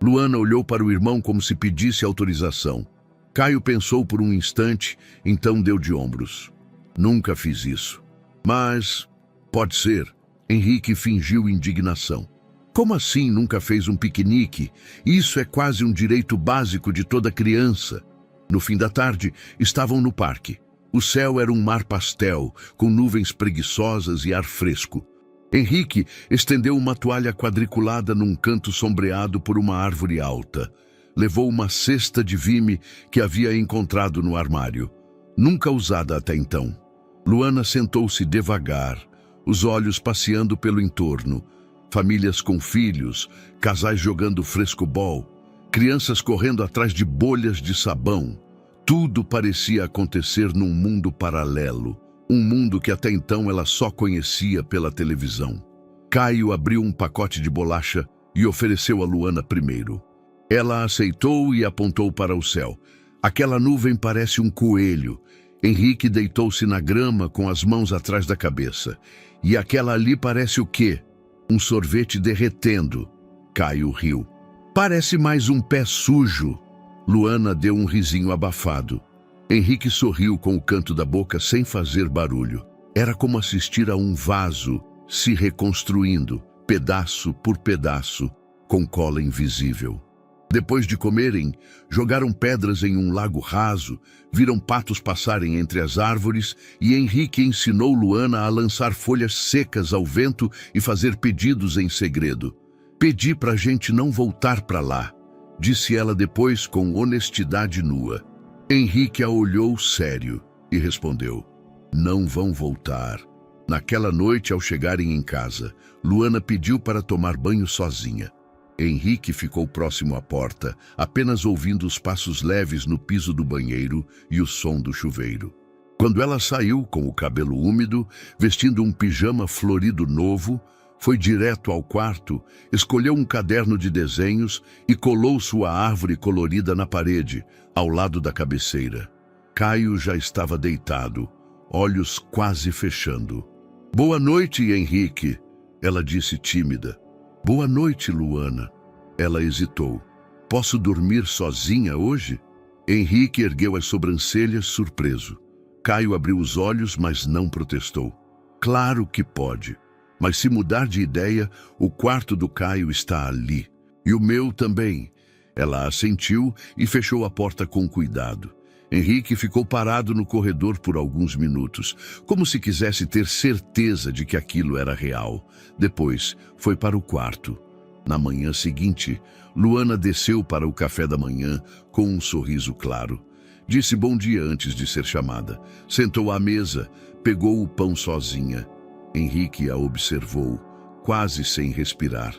Luana olhou para o irmão como se pedisse autorização. Caio pensou por um instante, então deu de ombros. "Nunca fiz isso." "Mas pode ser." Henrique fingiu indignação. "Como assim nunca fez um piquenique? Isso é quase um direito básico de toda criança." No fim da tarde, estavam no parque. O céu era um mar pastel, com nuvens preguiçosas e ar fresco. Henrique estendeu uma toalha quadriculada num canto sombreado por uma árvore alta. Levou uma cesta de vime que havia encontrado no armário, nunca usada até então. Luana sentou-se devagar, os olhos passeando pelo entorno. Famílias com filhos, casais jogando frescobol, crianças correndo atrás de bolhas de sabão. Tudo parecia acontecer num mundo paralelo, um mundo que até então ela só conhecia pela televisão. Caio abriu um pacote de bolacha e ofereceu a Luana primeiro. Ela aceitou e apontou para o céu. "Aquela nuvem parece um coelho." Henrique deitou-se na grama com as mãos atrás da cabeça. "E aquela ali parece o quê?" "Um sorvete derretendo." Caio riu. "Parece mais um pé sujo." Luana deu um risinho abafado. Henrique sorriu com o canto da boca sem fazer barulho. Era como assistir a um vaso se reconstruindo, pedaço por pedaço, com cola invisível. Depois de comerem, jogaram pedras em um lago raso, viram patos passarem entre as árvores e Henrique ensinou Luana a lançar folhas secas ao vento e fazer pedidos em segredo. "Pedi pra gente não voltar pra lá", disse ela depois com honestidade nua. Henrique a olhou sério e respondeu: "Não vão voltar." Naquela noite, ao chegarem em casa, Luana pediu para tomar banho sozinha. Henrique ficou próximo à porta, apenas ouvindo os passos leves no piso do banheiro e o som do chuveiro. Quando ela saiu com o cabelo úmido, vestindo um pijama florido novo, Foi direto ao quarto, escolheu um caderno de desenhos e colou sua árvore colorida na parede, ao lado da cabeceira. Caio já estava deitado, olhos quase fechando. "Boa noite, Henrique", ela disse tímida. "Boa noite, Luana." Ela hesitou. "Posso dormir sozinha hoje?" Henrique ergueu as sobrancelhas, surpreso. Caio abriu os olhos, mas não protestou. "Claro que pode. Mas se mudar de ideia, o quarto do Caio está ali. E o meu também." Ela assentiu e fechou a porta com cuidado. Henrique ficou parado no corredor por alguns minutos, como se quisesse ter certeza de que aquilo era real. Depois, foi para o quarto. Na manhã seguinte, Luana desceu para o café da manhã com um sorriso claro. Disse bom dia antes de ser chamada. Sentou à mesa, pegou o pão sozinha. Henrique a observou, quase sem respirar.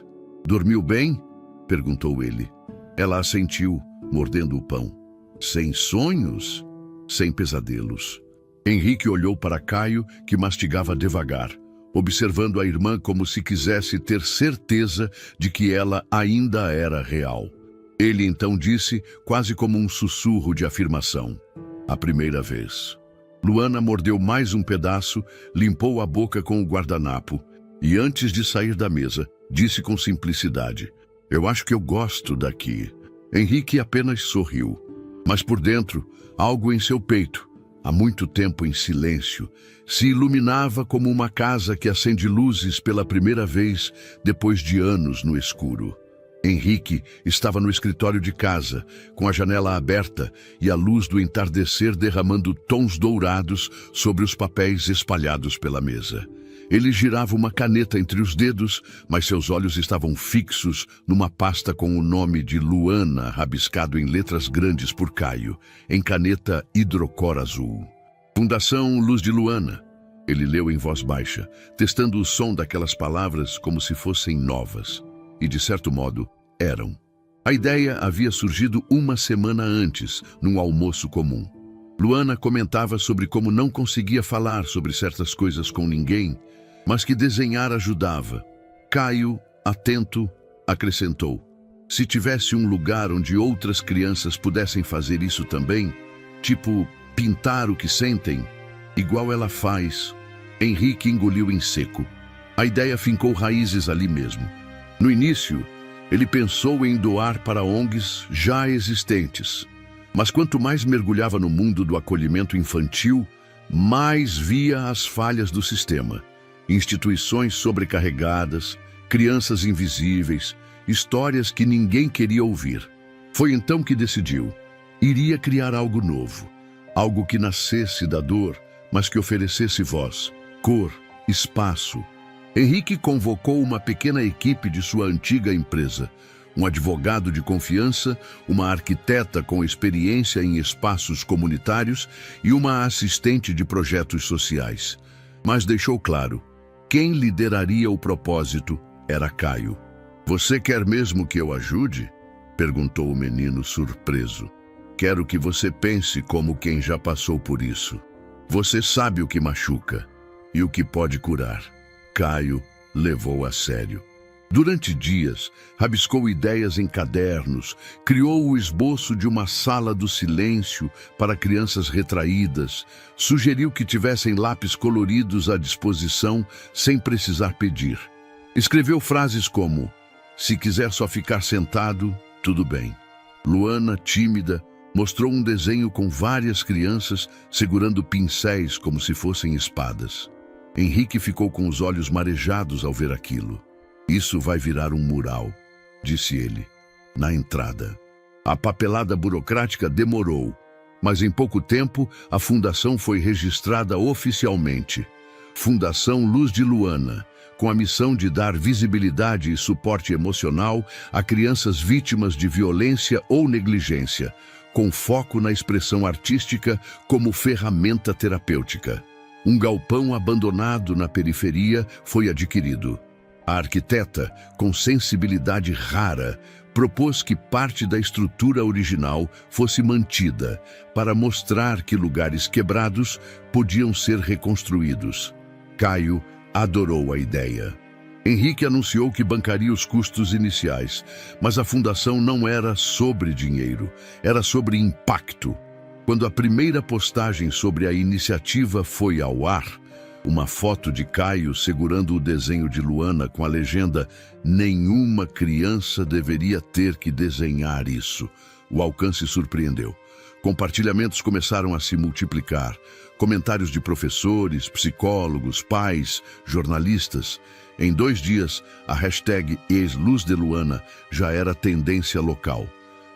"Dormiu bem?" perguntou ele. Ela assentiu, mordendo o pão. "Sem sonhos? Sem pesadelos." Henrique olhou para Caio, que mastigava devagar, observando a irmã como se quisesse ter certeza de que ela ainda era real. Ele então disse, quase como um sussurro de afirmação: "A primeira vez." Luana mordeu mais um pedaço, limpou a boca com o guardanapo e, antes de sair da mesa, disse com simplicidade: "Eu acho que eu gosto daqui." Henrique apenas sorriu, mas por dentro, algo em seu peito, há muito tempo em silêncio, se iluminava como uma casa que acende luzes pela primeira vez depois de anos no escuro. Henrique estava no escritório de casa, com a janela aberta e a luz do entardecer derramando tons dourados sobre os papéis espalhados pela mesa. Ele girava uma caneta entre os dedos, mas seus olhos estavam fixos numa pasta com o nome de Luana rabiscado em letras grandes por Caio, em caneta hidrocor azul. "Fundação Luz de Luana." Ele leu em voz baixa, testando o som daquelas palavras como se fossem novas. E, de certo modo, eram. A ideia havia surgido uma semana antes, num almoço comum. Luana comentava sobre como não conseguia falar sobre certas coisas com ninguém, mas que desenhar ajudava. Caio, atento, acrescentou: "Se tivesse um lugar onde outras crianças pudessem fazer isso também, tipo pintar o que sentem, igual ela faz." Henrique engoliu em seco. A ideia fincou raízes ali mesmo. No início, ele pensou em doar para ONGs já existentes. Mas quanto mais mergulhava no mundo do acolhimento infantil, mais via as falhas do sistema. Instituições sobrecarregadas, crianças invisíveis, histórias que ninguém queria ouvir. Foi então que decidiu. Iria criar algo novo. Algo que nascesse da dor, mas que oferecesse voz, cor, espaço. Henrique convocou uma pequena equipe de sua antiga empresa, um advogado de confiança, uma arquiteta com experiência em espaços comunitários e uma assistente de projetos sociais. Mas deixou claro, quem lideraria o propósito era Caio. "Você quer mesmo que eu ajude?" perguntou o menino surpreso. "Quero que você pense como quem já passou por isso. Você sabe o que machuca e o que pode curar." Caio levou a sério. Durante dias, rabiscou ideias em cadernos, criou o esboço de uma sala do silêncio para crianças retraídas, sugeriu que tivessem lápis coloridos à disposição sem precisar pedir. Escreveu frases como: "Se quiser só ficar sentado, tudo bem." Luana, tímida, mostrou um desenho com várias crianças segurando pincéis como se fossem espadas. Henrique ficou com os olhos marejados ao ver aquilo. "Isso vai virar um mural", disse ele, na entrada. A papelada burocrática demorou, mas em pouco tempo a fundação foi registrada oficialmente. Fundação Luz de Luana, com a missão de dar visibilidade e suporte emocional a crianças vítimas de violência ou negligência, com foco na expressão artística como ferramenta terapêutica. Um galpão abandonado na periferia foi adquirido. A arquiteta, com sensibilidade rara, propôs que parte da estrutura original fosse mantida para mostrar que lugares quebrados podiam ser reconstruídos. Caio adorou a ideia. Henrique anunciou que bancaria os custos iniciais, mas a fundação não era sobre dinheiro, era sobre impacto. Quando a primeira postagem sobre a iniciativa foi ao ar, uma foto de Caio segurando o desenho de Luana com a legenda "Nenhuma criança deveria ter que desenhar isso", o alcance surpreendeu. Compartilhamentos começaram a se multiplicar. Comentários de professores, psicólogos, pais, jornalistas. Em 2 dias, a hashtag #EsLuzDeLuana já era tendência local.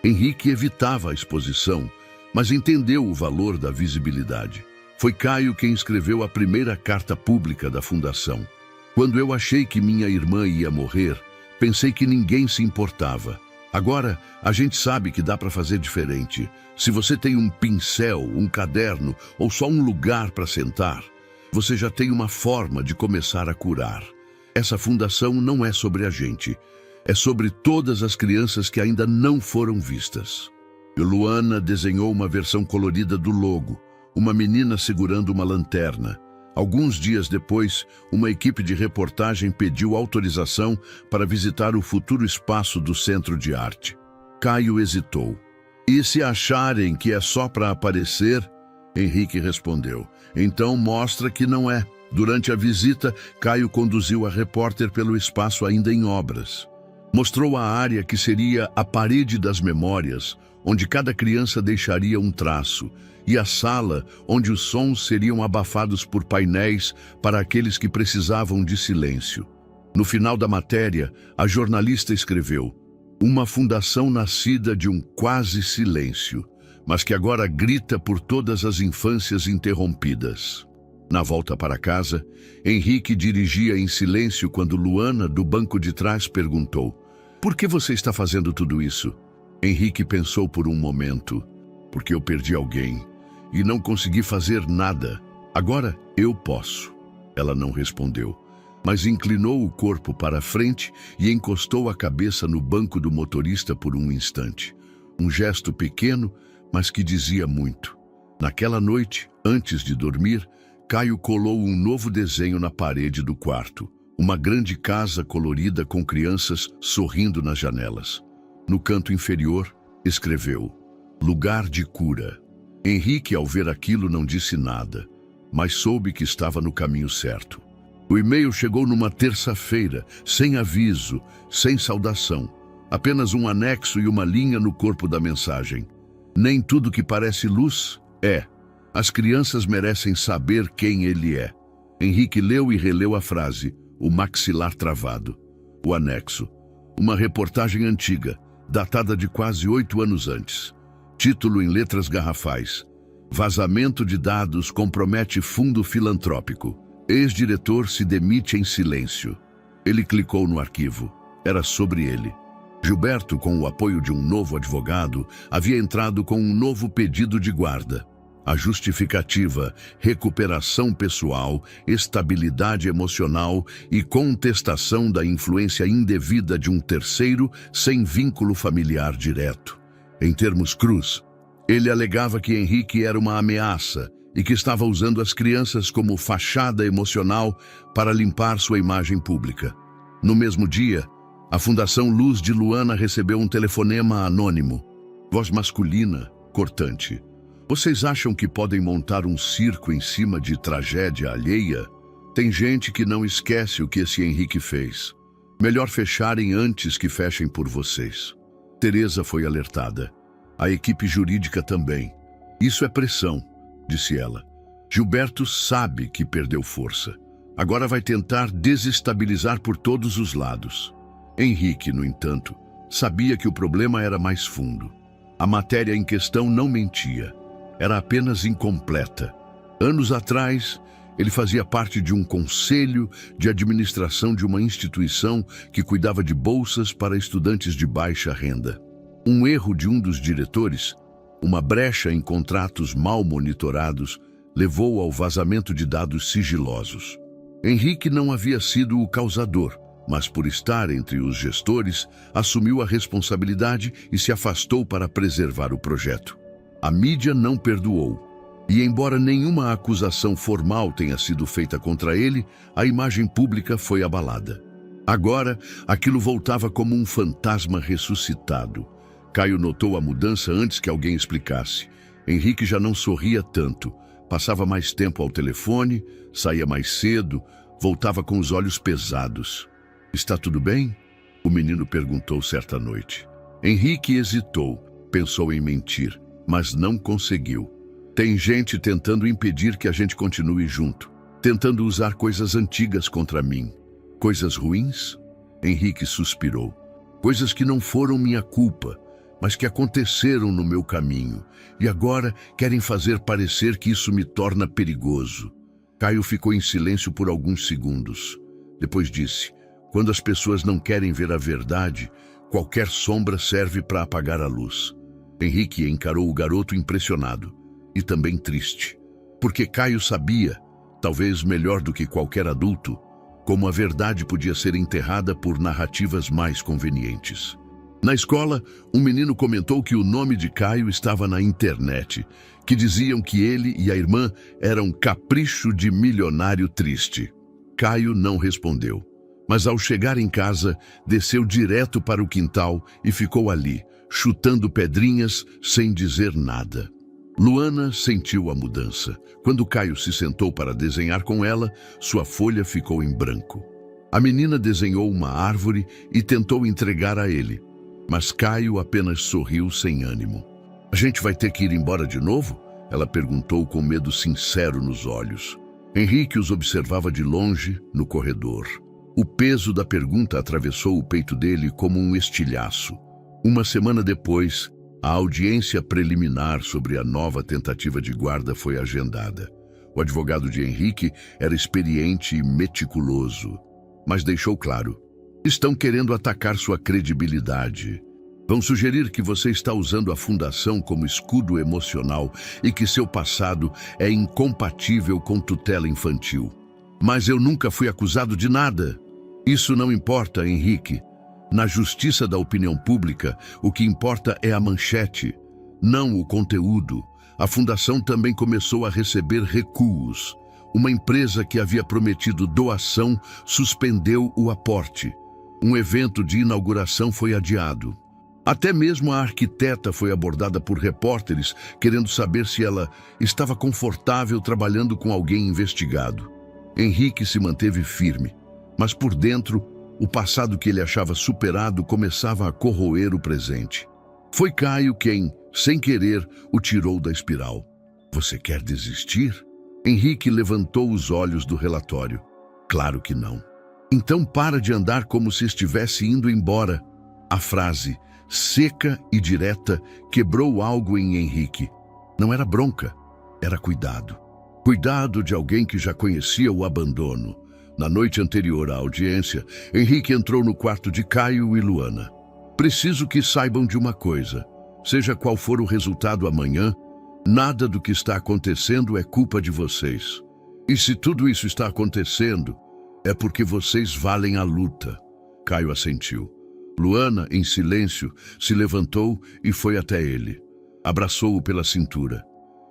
Henrique evitava a exposição, mas entendeu o valor da visibilidade. Foi Caio quem escreveu a primeira carta pública da fundação. Quando eu achei que minha irmã ia morrer, pensei que ninguém se importava. Agora, a gente sabe que dá para fazer diferente. Se você tem um pincel, um caderno ou só um lugar para sentar, você já tem uma forma de começar a curar. Essa fundação não é sobre a gente, é sobre todas as crianças que ainda não foram vistas. Luana desenhou uma versão colorida do logo, uma menina segurando uma lanterna. Alguns dias depois, uma equipe de reportagem pediu autorização para visitar o futuro espaço do Centro de Arte. Caio hesitou. "E se acharem que é só para aparecer?" Henrique respondeu. "Então mostra que não é." Durante a visita, Caio conduziu a repórter pelo espaço ainda em obras. Mostrou a área que seria a parede das memórias, onde cada criança deixaria um traço, e a sala onde os sons seriam abafados por painéis para aqueles que precisavam de silêncio. No final da matéria, a jornalista escreveu: "Uma fundação nascida de um quase silêncio, mas que agora grita por todas as infâncias interrompidas." Na volta para casa, Henrique dirigia em silêncio quando Luana, do banco de trás, perguntou: "Por que você está fazendo tudo isso?" Henrique pensou por um momento. "Porque eu perdi alguém e não consegui fazer nada. Agora eu posso." Ela não respondeu, mas inclinou o corpo para a frente e encostou a cabeça no banco do motorista por um instante. Um gesto pequeno, mas que dizia muito. Naquela noite, antes de dormir, Caio colou um novo desenho na parede do quarto. Uma grande casa colorida com crianças sorrindo nas janelas. No canto inferior, escreveu: "Lugar de cura." Henrique, ao ver aquilo, não disse nada, mas soube que estava no caminho certo. O e-mail chegou numa terça-feira, sem aviso, sem saudação. Apenas um anexo e uma linha no corpo da mensagem. "Nem tudo que parece luz é. As crianças merecem saber quem ele é." Henrique leu e releu a frase, o maxilar travado. O anexo. Uma reportagem antiga, datada de quase 8 anos antes. Título em letras garrafais: "Vazamento de dados compromete fundo filantrópico. Ex-diretor se demite em silêncio." Ele clicou no arquivo. Era sobre ele. Gilberto, com o apoio de um novo advogado, havia entrado com um novo pedido de guarda. A justificativa: recuperação pessoal, estabilidade emocional e contestação da influência indevida de um terceiro sem vínculo familiar direto. Em termos crus, ele alegava que Henrique era uma ameaça e que estava usando as crianças como fachada emocional para limpar sua imagem pública. No mesmo dia, a Fundação Luz de Luana recebeu um telefonema anônimo. Voz masculina, cortante: "Vocês acham que podem montar um circo em cima de tragédia alheia? Tem gente que não esquece o que esse Henrique fez. Melhor fecharem antes que fechem por vocês." Teresa foi alertada. A equipe jurídica também. "Isso é pressão", disse ela. "Gilberto sabe que perdeu força. Agora vai tentar desestabilizar por todos os lados." Henrique, no entanto, sabia que o problema era mais fundo. A matéria em questão não mentia. Era apenas incompleta. Anos atrás, ele fazia parte de um conselho de administração de uma instituição que cuidava de bolsas para estudantes de baixa renda. Um erro de um dos diretores, uma brecha em contratos mal monitorados, levou ao vazamento de dados sigilosos. Henrique não havia sido o causador, mas por estar entre os gestores, assumiu a responsabilidade e se afastou para preservar o projeto. A mídia não perdoou, e embora nenhuma acusação formal tenha sido feita contra ele, a imagem pública foi abalada. Agora, aquilo voltava como um fantasma ressuscitado. Caio notou a mudança antes que alguém explicasse. Henrique já não sorria tanto, passava mais tempo ao telefone, saía mais cedo, voltava com os olhos pesados. "Está tudo bem?" o menino perguntou certa noite. Henrique hesitou, pensou em mentir, mas não conseguiu. "Tem gente tentando impedir que a gente continue junto, tentando usar coisas antigas contra mim." "Coisas ruins?" Henrique suspirou. "Coisas que não foram minha culpa, mas que aconteceram no meu caminho, e agora querem fazer parecer que isso me torna perigoso." Caio ficou em silêncio por alguns segundos. Depois disse: "Quando as pessoas não querem ver a verdade, qualquer sombra serve para apagar a luz." Henrique encarou o garoto impressionado e também triste, porque Caio sabia, talvez melhor do que qualquer adulto, como a verdade podia ser enterrada por narrativas mais convenientes. Na escola, um menino comentou que o nome de Caio estava na internet, que diziam que ele e a irmã eram capricho de milionário triste. Caio não respondeu, mas ao chegar em casa, desceu direto para o quintal e ficou ali, chutando pedrinhas sem dizer nada. Luana sentiu a mudança. Quando Caio se sentou para desenhar com ela, sua folha ficou em branco. A menina desenhou uma árvore e tentou entregar a ele, mas Caio apenas sorriu sem ânimo. "A gente vai ter que ir embora de novo?" ela perguntou com medo sincero nos olhos. Henrique os observava de longe, no corredor. O peso da pergunta atravessou o peito dele como um estilhaço. Uma semana depois, a audiência preliminar sobre a nova tentativa de guarda foi agendada. O advogado de Henrique era experiente e meticuloso, mas deixou claro: "Estão querendo atacar sua credibilidade. Vão sugerir que você está usando a fundação como escudo emocional e que seu passado é incompatível com tutela infantil." "Mas eu nunca fui acusado de nada." "Isso não importa, Henrique. Na justiça da opinião pública, o que importa é a manchete, não o conteúdo." A fundação também começou a receber recuos. Uma empresa que havia prometido doação suspendeu o aporte. Um evento de inauguração foi adiado. Até mesmo a arquiteta foi abordada por repórteres querendo saber se ela estava confortável trabalhando com alguém investigado. Henrique se manteve firme, mas por dentro, o passado que ele achava superado começava a corroer o presente. Foi Caio quem, sem querer, o tirou da espiral. "Você quer desistir?" Henrique levantou os olhos do relatório. "Claro que não." "Então para de andar como se estivesse indo embora." A frase, seca e direta, quebrou algo em Henrique. Não era bronca, era cuidado. Cuidado de alguém que já conhecia o abandono. Na noite anterior à audiência, Henrique entrou no quarto de Caio e Luana. "Preciso que saibam de uma coisa. Seja qual for o resultado amanhã, nada do que está acontecendo é culpa de vocês. E se tudo isso está acontecendo, é porque vocês valem a luta." Caio assentiu. Luana, em silêncio, se levantou e foi até ele. Abraçou-o pela cintura.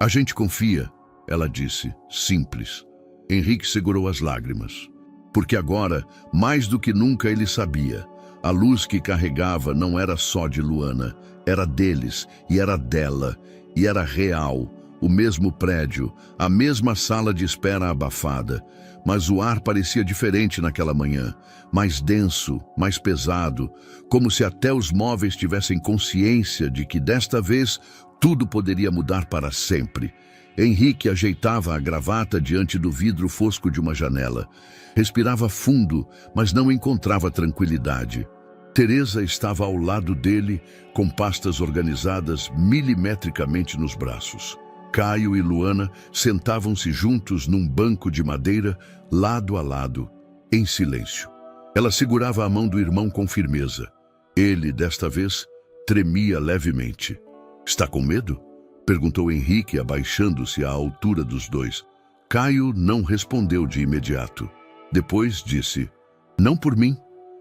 "A gente confia," ela disse, simples. Henrique segurou as lágrimas. Porque agora, mais do que nunca, ele sabia. A luz que carregava não era só de Luana, era deles, e era dela, e era real. O mesmo prédio, a mesma sala de espera abafada. Mas o ar parecia diferente naquela manhã, mais denso, mais pesado, como se até os móveis tivessem consciência de que desta vez tudo poderia mudar para sempre. Henrique ajeitava a gravata diante do vidro fosco de uma janela. Respirava fundo, mas não encontrava tranquilidade. Teresa estava ao lado dele, com pastas organizadas milimetricamente nos braços. Caio e Luana sentavam-se juntos num banco de madeira, lado a lado, em silêncio. Ela segurava a mão do irmão com firmeza. Ele, desta vez, tremia levemente. "Está com medo?" perguntou Henrique, abaixando-se à altura dos dois. Caio não respondeu de imediato. Depois disse: "Não por mim."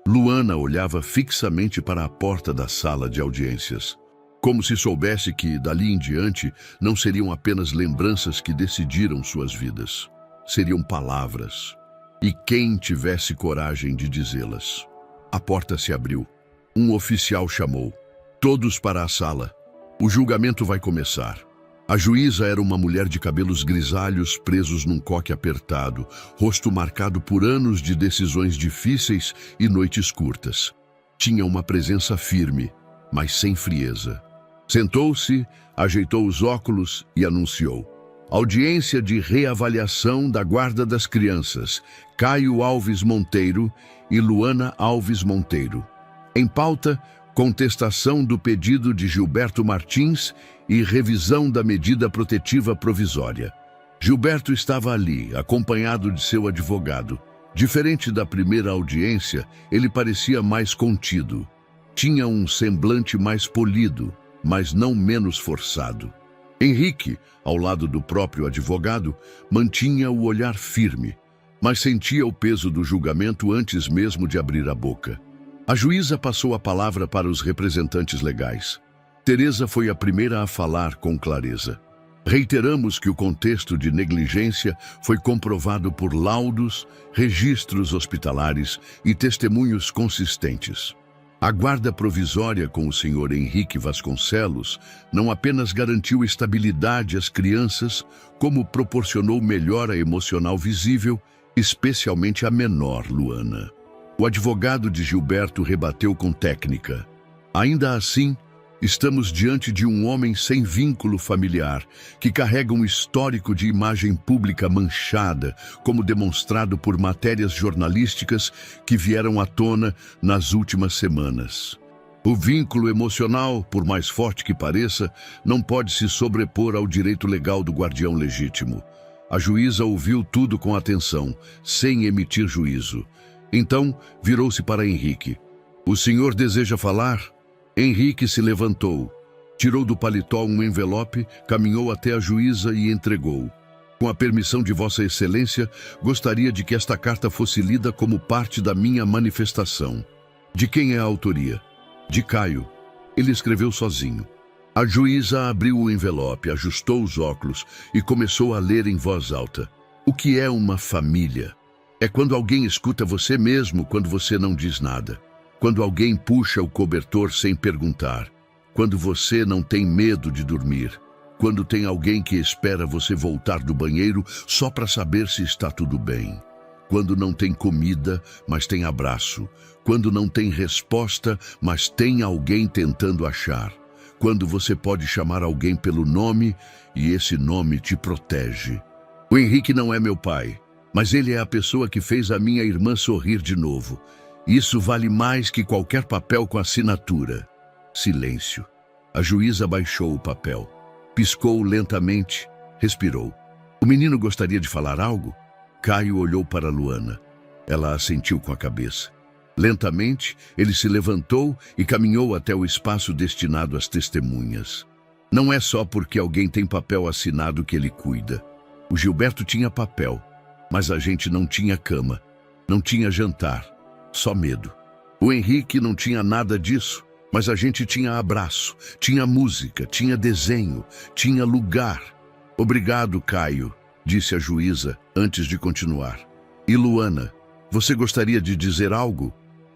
Luana olhava fixamente para a porta da sala de audiências, como se soubesse que, dali em diante, não seriam apenas lembranças que decidiram suas vidas. Seriam palavras. E quem tivesse coragem de dizê-las. A porta se abriu. Um oficial chamou. Todos para a sala. O julgamento vai começar. A juíza era uma mulher de cabelos grisalhos presos num coque apertado, rosto marcado por anos de decisões difíceis e noites curtas. Tinha uma presença firme, mas sem frieza. Sentou-se, ajeitou os óculos e anunciou: audiência de reavaliação da guarda das crianças, Caio Alves Monteiro e Luana Alves Monteiro. Em pauta, contestação do pedido de Gilberto Martins e revisão da medida protetiva provisória. Gilberto estava ali, acompanhado de seu advogado. Diferente da primeira audiência, ele parecia mais contido. Tinha um semblante mais polido, mas não menos forçado. Henrique, ao lado do próprio advogado, mantinha o olhar firme, mas sentia o peso do julgamento antes mesmo de abrir a boca. A juíza passou a palavra para os representantes legais. Teresa foi a primeira a falar com clareza. Reiteramos que o contexto de negligência foi comprovado por laudos, registros hospitalares e testemunhos consistentes. A guarda provisória com o senhor Henrique Vasconcelos não apenas garantiu estabilidade às crianças, como proporcionou melhora emocional visível, especialmente à menor Luana. O advogado de Gilberto rebateu com técnica. Ainda assim, estamos diante de um homem sem vínculo familiar, que carrega um histórico de imagem pública manchada, como demonstrado por matérias jornalísticas que vieram à tona nas últimas semanas. O vínculo emocional, por mais forte que pareça, não pode se sobrepor ao direito legal do guardião legítimo. A juíza ouviu tudo com atenção, sem emitir juízo. Então, virou-se para Henrique. O senhor deseja falar? Henrique se levantou, tirou do paletó um envelope, caminhou até a juíza e entregou. Com a permissão de Vossa Excelência, gostaria de que esta carta fosse lida como parte da minha manifestação. De quem é a autoria? De Caio. Ele escreveu sozinho. A juíza abriu o envelope, ajustou os óculos e começou a ler em voz alta. O que é uma família? É quando alguém escuta você mesmo quando você não diz nada. Quando alguém puxa o cobertor sem perguntar. Quando você não tem medo de dormir. Quando tem alguém que espera você voltar do banheiro só para saber se está tudo bem. Quando não tem comida, mas tem abraço. Quando não tem resposta, mas tem alguém tentando achar. Quando você pode chamar alguém pelo nome e esse nome te protege. O Henrique não é meu pai, mas ele é a pessoa que fez a minha irmã sorrir de novo. Isso vale mais que qualquer papel com assinatura. Silêncio. A juíza baixou o papel. Piscou lentamente, respirou. O menino gostaria de falar algo? Caio olhou para Luana. Ela assentiu com a cabeça. Lentamente, ele se levantou e caminhou até o espaço destinado às testemunhas. Não é só porque alguém tem papel assinado que ele cuida. O Gilberto tinha papel, mas a gente não tinha cama, não tinha jantar, só medo. O Henrique não tinha nada disso, mas a gente tinha abraço, tinha música, tinha desenho, tinha lugar. Obrigado, Caio, disse a juíza antes de continuar. E Luana, você gostaria de dizer algo?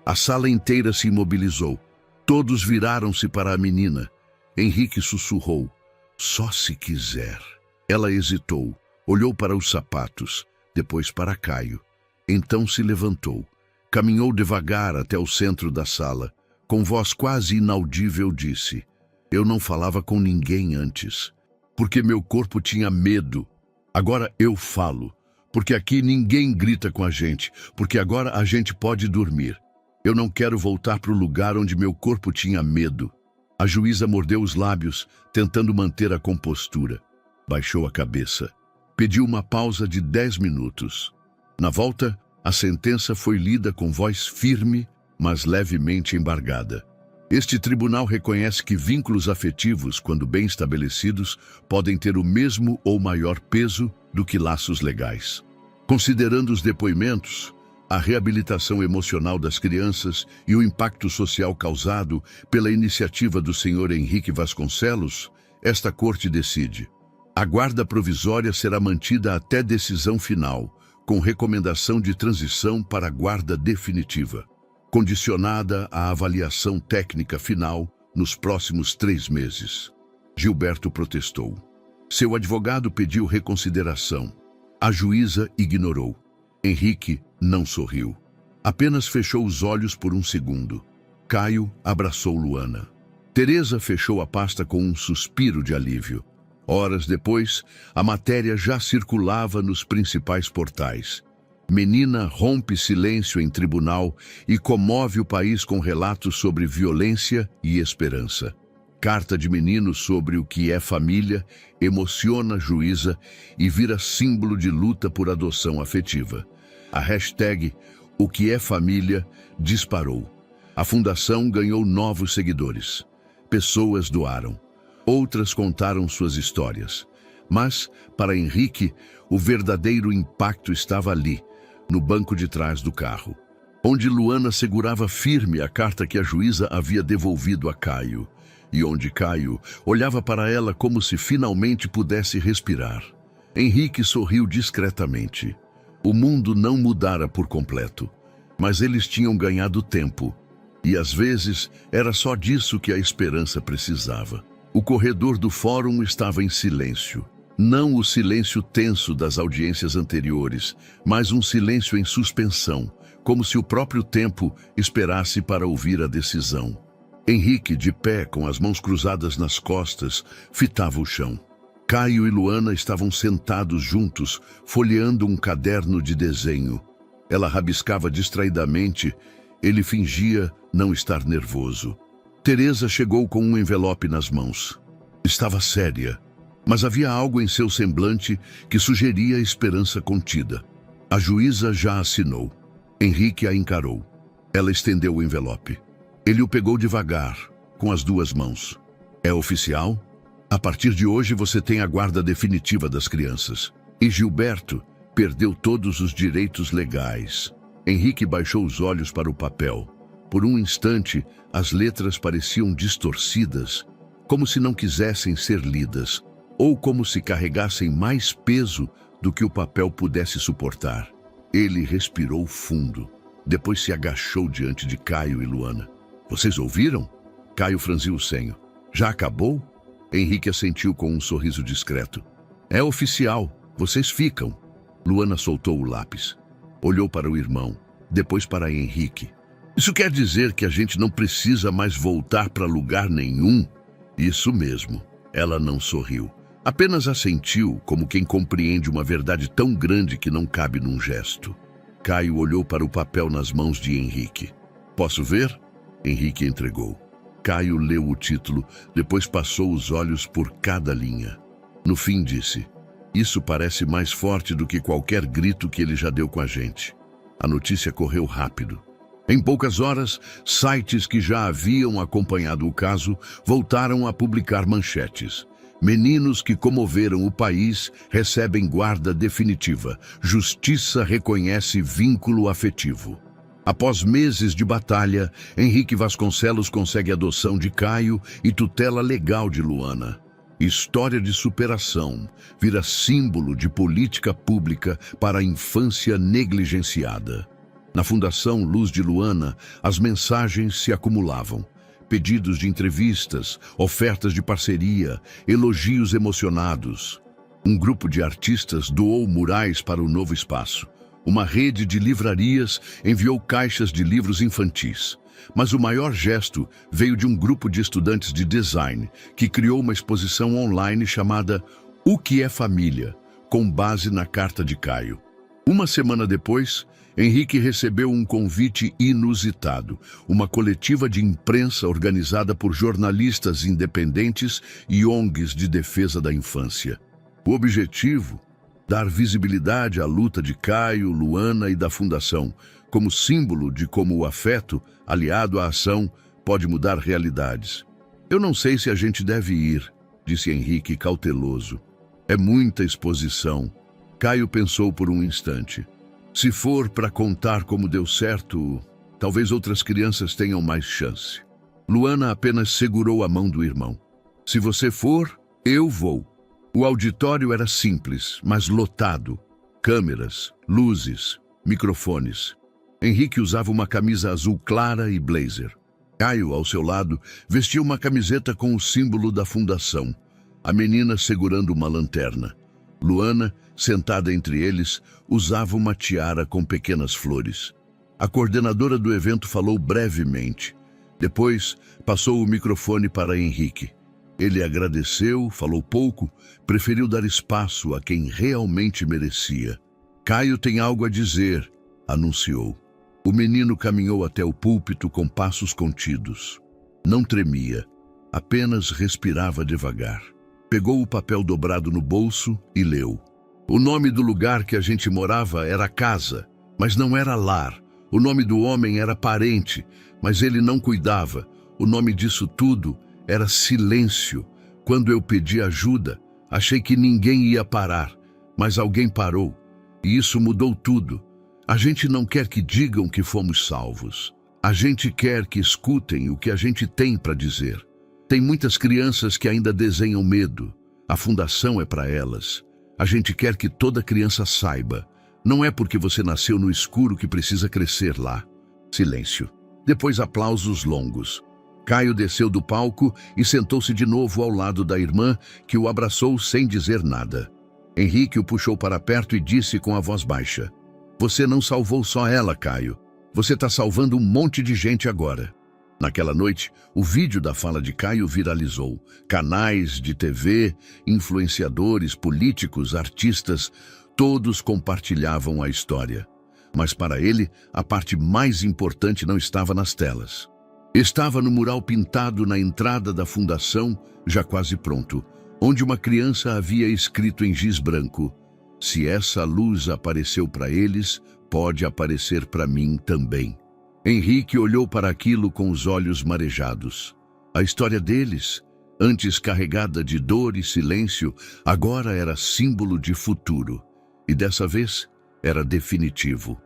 A sala inteira se imobilizou. Todos viraram-se para a menina. Henrique sussurrou, só se quiser. Ela hesitou, olhou para os sapatos, depois para Caio. Então se levantou. Caminhou devagar até o centro da sala. Com voz quase inaudível disse, eu não falava com ninguém antes, porque meu corpo tinha medo. Agora eu falo, porque aqui ninguém grita com a gente, porque agora a gente pode dormir. Eu não quero voltar para o lugar onde meu corpo tinha medo. A juíza mordeu os lábios, tentando manter a compostura. Baixou a cabeça. Pediu uma pausa de 10 minutos. Na volta, a sentença foi lida com voz firme, mas levemente embargada. Este tribunal reconhece que vínculos afetivos, quando bem estabelecidos, podem ter o mesmo ou maior peso do que laços legais. Considerando os depoimentos, a reabilitação emocional das crianças e o impacto social causado pela iniciativa do senhor Henrique Vasconcelos, esta corte decide. A guarda provisória será mantida até decisão final, com recomendação de transição para a guarda definitiva. condicionada à avaliação técnica final nos próximos 3 meses. Gilberto protestou. Seu advogado pediu reconsideração. A juíza ignorou. Henrique não sorriu. Apenas fechou os olhos por um segundo. Caio abraçou Luana. Teresa fechou a pasta com um suspiro de alívio. Horas depois, a matéria já circulava nos principais portais. Menina rompe silêncio em tribunal e comove o país com relatos sobre violência e esperança. Carta de menino sobre o que é família emociona a juíza e vira símbolo de luta por adoção afetiva. A hashtag O que é família disparou. A fundação ganhou novos seguidores. Pessoas doaram. Outras contaram suas histórias. Mas, para Henrique, o verdadeiro impacto estava ali, no banco de trás do carro, onde Luana segurava firme a carta que a juíza havia devolvido a Caio, e onde Caio olhava para ela como se finalmente pudesse respirar. Henrique sorriu discretamente. O mundo não mudara por completo, mas eles tinham ganhado tempo, e às vezes era só disso que a esperança precisava. O corredor do fórum estava em silêncio. Não o silêncio tenso das audiências anteriores, mas um silêncio em suspensão, como se o próprio tempo esperasse para ouvir a decisão. Henrique, de pé, com as mãos cruzadas nas costas, fitava o chão. Caio e Luana estavam sentados juntos, folheando um caderno de desenho. Ela rabiscava distraidamente, ele fingia não estar nervoso. Teresa chegou com um envelope nas mãos. Estava séria, mas havia algo em seu semblante que sugeria esperança contida. A juíza já assinou. Henrique a encarou. Ela estendeu o envelope. Ele o pegou devagar, com as 2 mãos. É oficial? A partir de hoje você tem a guarda definitiva das crianças. E Gilberto perdeu todos os direitos legais. Henrique baixou os olhos para o papel. Por um instante, as letras pareciam distorcidas, como se não quisessem ser lidas, ou como se carregassem mais peso do que o papel pudesse suportar. Ele respirou fundo. Depois se agachou diante de Caio e Luana. Vocês ouviram? Caio franziu o senho. Já acabou? Henrique assentiu com um sorriso discreto. É oficial, vocês ficam. Luana soltou o lápis. Olhou para o irmão, depois para Henrique. Isso quer dizer que a gente não precisa mais voltar para lugar nenhum? Isso mesmo. Ela não sorriu. Apenas assentiu, como quem compreende uma verdade tão grande que não cabe num gesto. Caio olhou para o papel nas mãos de Henrique. Posso ver? Henrique entregou. Caio leu o título, depois passou os olhos por cada linha. No fim disse, isso parece mais forte do que qualquer grito que ele já deu com a gente. A notícia correu rápido. Em poucas horas, sites que já haviam acompanhado o caso voltaram a publicar manchetes. Meninos que comoveram o país recebem guarda definitiva. Justiça reconhece vínculo afetivo. Após meses de batalha, Henrique Vasconcelos consegue adoção de Caio e tutela legal de Luana. História de superação vira símbolo de política pública para a infância negligenciada. Na Fundação Luz de Luana, as mensagens se acumulavam. Pedidos de entrevistas, ofertas de parceria, elogios emocionados. Um grupo de artistas doou murais para o novo espaço. Uma rede de livrarias enviou caixas de livros infantis. Mas o maior gesto veio de um grupo de estudantes de design que criou uma exposição online chamada O que é Família, com base na carta de Caio. Uma semana depois, Henrique recebeu um convite inusitado, uma coletiva de imprensa organizada por jornalistas independentes e ONGs de defesa da infância. O objetivo? Dar visibilidade à luta de Caio, Luana e da Fundação, como símbolo de como o afeto, aliado à ação, pode mudar realidades. Eu não sei se a gente deve ir, disse Henrique cauteloso. É muita exposição. Caio pensou por um instante. Se for para contar como deu certo, talvez outras crianças tenham mais chance. Luana apenas segurou a mão do irmão. Se você for, eu vou. O auditório era simples, mas lotado. Câmeras, luzes, microfones. Henrique usava uma camisa azul clara e blazer. Caio, ao seu lado, vestia uma camiseta com o símbolo da fundação, a menina segurando uma lanterna. Luana, sentada entre eles, usava uma tiara com pequenas flores. A coordenadora do evento falou brevemente. Depois, passou o microfone para Henrique. Ele agradeceu, falou pouco, preferiu dar espaço a quem realmente merecia. Caio tem algo a dizer, anunciou. O menino caminhou até o púlpito com passos contidos. Não tremia, apenas respirava devagar. Pegou o papel dobrado no bolso e leu. O nome do lugar que a gente morava era casa, mas não era lar. O nome do homem era parente, mas ele não cuidava. O nome disso tudo era silêncio. Quando eu pedi ajuda, achei que ninguém ia parar, mas alguém parou. E isso mudou tudo. A gente não quer que digam que fomos salvos. A gente quer que escutem o que a gente tem para dizer. Tem muitas crianças que ainda desenham medo. A fundação é para elas. A gente quer que toda criança saiba. Não é porque você nasceu no escuro que precisa crescer lá. Silêncio. Depois aplausos longos. Caio desceu do palco e sentou-se de novo ao lado da irmã, que o abraçou sem dizer nada. Henrique o puxou para perto e disse com a voz baixa: "Você não salvou só ela, Caio. Você está salvando um monte de gente agora." Naquela noite, o vídeo da fala de Caio viralizou. Canais de TV, influenciadores, políticos, artistas, todos compartilhavam a história. Mas para ele, a parte mais importante não estava nas telas. Estava no mural pintado na entrada da fundação, já quase pronto, onde uma criança havia escrito em giz branco: "Se essa luz apareceu para eles, pode aparecer para mim também." Henrique olhou para aquilo com os olhos marejados. A história deles, antes carregada de dor e silêncio, agora era símbolo de futuro. E dessa vez, era definitivo.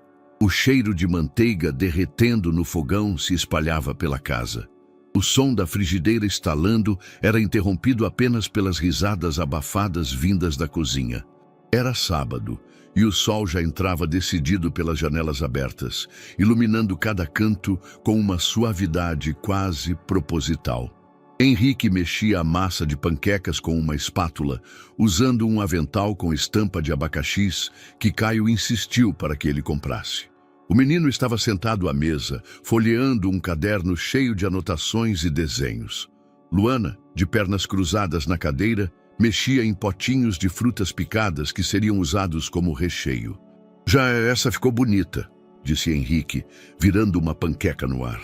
O cheiro de manteiga derretendo no fogão se espalhava pela casa. O som da frigideira estalando era interrompido apenas pelas risadas abafadas vindas da cozinha. Era sábado, e o sol já entrava decidido pelas janelas abertas, iluminando cada canto com uma suavidade quase proposital. Henrique mexia a massa de panquecas com uma espátula, usando um avental com estampa de abacaxis que Caio insistiu para que ele comprasse. O menino estava sentado à mesa, folheando um caderno cheio de anotações e desenhos. Luana, de pernas cruzadas na cadeira, mexia em potinhos de frutas picadas que seriam usados como recheio. "Já essa ficou bonita", disse Henrique, virando uma panqueca no ar.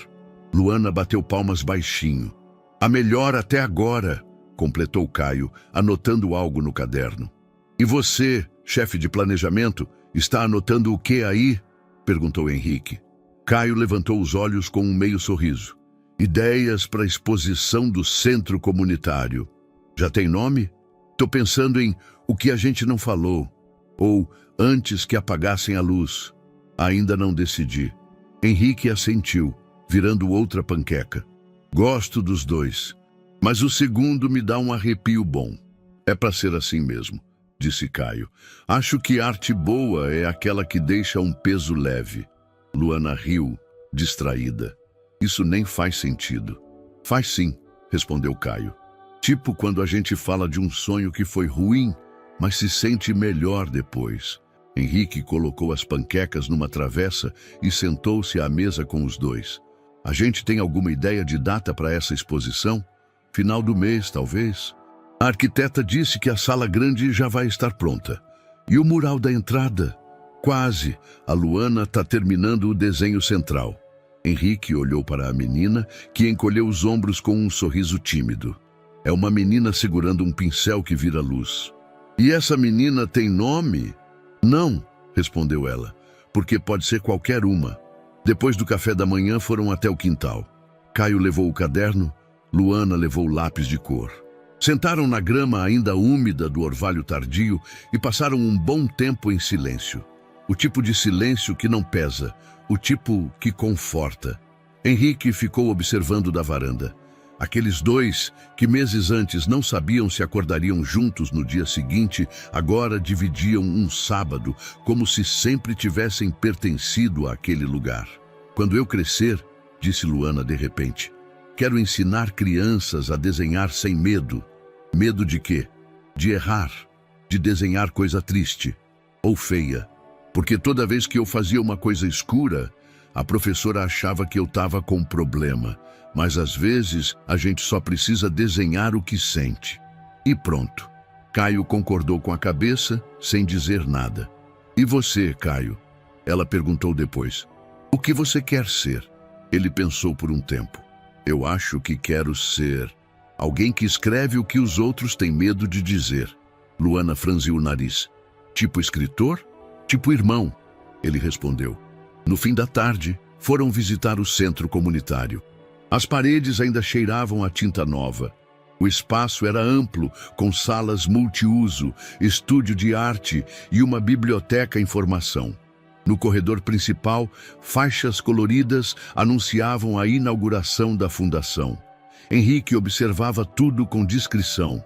Luana bateu palmas baixinho. "A melhor até agora", completou Caio, anotando algo no caderno. "E você, chefe de planejamento, está anotando o que aí?", perguntou Henrique. Caio levantou os olhos com um meio sorriso. "Ideias para a exposição do centro comunitário. Já tem nome? Tô pensando em o que a gente não falou, ou antes que apagassem a luz. Ainda não decidi." Henrique assentiu, virando outra panqueca. "Gosto dos dois, mas o segundo me dá um arrepio bom." "É para ser assim mesmo", disse Caio. "Acho que arte boa é aquela que deixa um peso leve." Luana riu, distraída. "Isso nem faz sentido." "Faz sim", respondeu Caio. "Tipo quando a gente fala de um sonho que foi ruim, mas se sente melhor depois." Henrique colocou as panquecas numa travessa e sentou-se à mesa com os dois. "A gente tem alguma ideia de data para essa exposição? Final do mês, talvez?" "A arquiteta disse que a sala grande já vai estar pronta. E o mural da entrada?" "Quase. A Luana está terminando o desenho central." Henrique olhou para a menina, que encolheu os ombros com um sorriso tímido. "É uma menina segurando um pincel que vira luz." "E essa menina tem nome?" "Não", respondeu ela, "porque pode ser qualquer uma." Depois do café da manhã foram até o quintal. Caio levou o caderno, Luana levou o lápis de cor. Sentaram na grama ainda úmida do orvalho tardio e passaram um bom tempo em silêncio. O tipo de silêncio que não pesa, o tipo que conforta. Henrique ficou observando da varanda. Aqueles dois, que meses antes não sabiam se acordariam juntos no dia seguinte, agora dividiam um sábado, como se sempre tivessem pertencido àquele lugar. Quando eu crescer, disse Luana de repente, quero ensinar crianças a desenhar sem medo. Medo de quê? De errar, de desenhar coisa triste ou feia. Porque toda vez que eu fazia uma coisa escura, a professora achava que eu estava com problema. Mas às vezes a gente só precisa desenhar o que sente. E pronto. Caio concordou com a cabeça, sem dizer nada. E você, Caio? Ela perguntou depois. O que você quer ser? Ele pensou por um tempo. Eu acho que quero ser alguém que escreve o que os outros têm medo de dizer. Luana franziu o nariz. Tipo escritor? Tipo irmão, ele respondeu. No fim da tarde, foram visitar o centro comunitário. As paredes ainda cheiravam a tinta nova. O espaço era amplo, com salas multiuso, estúdio de arte e uma biblioteca em formação. No corredor principal, faixas coloridas anunciavam a inauguração da fundação. Henrique observava tudo com discrição.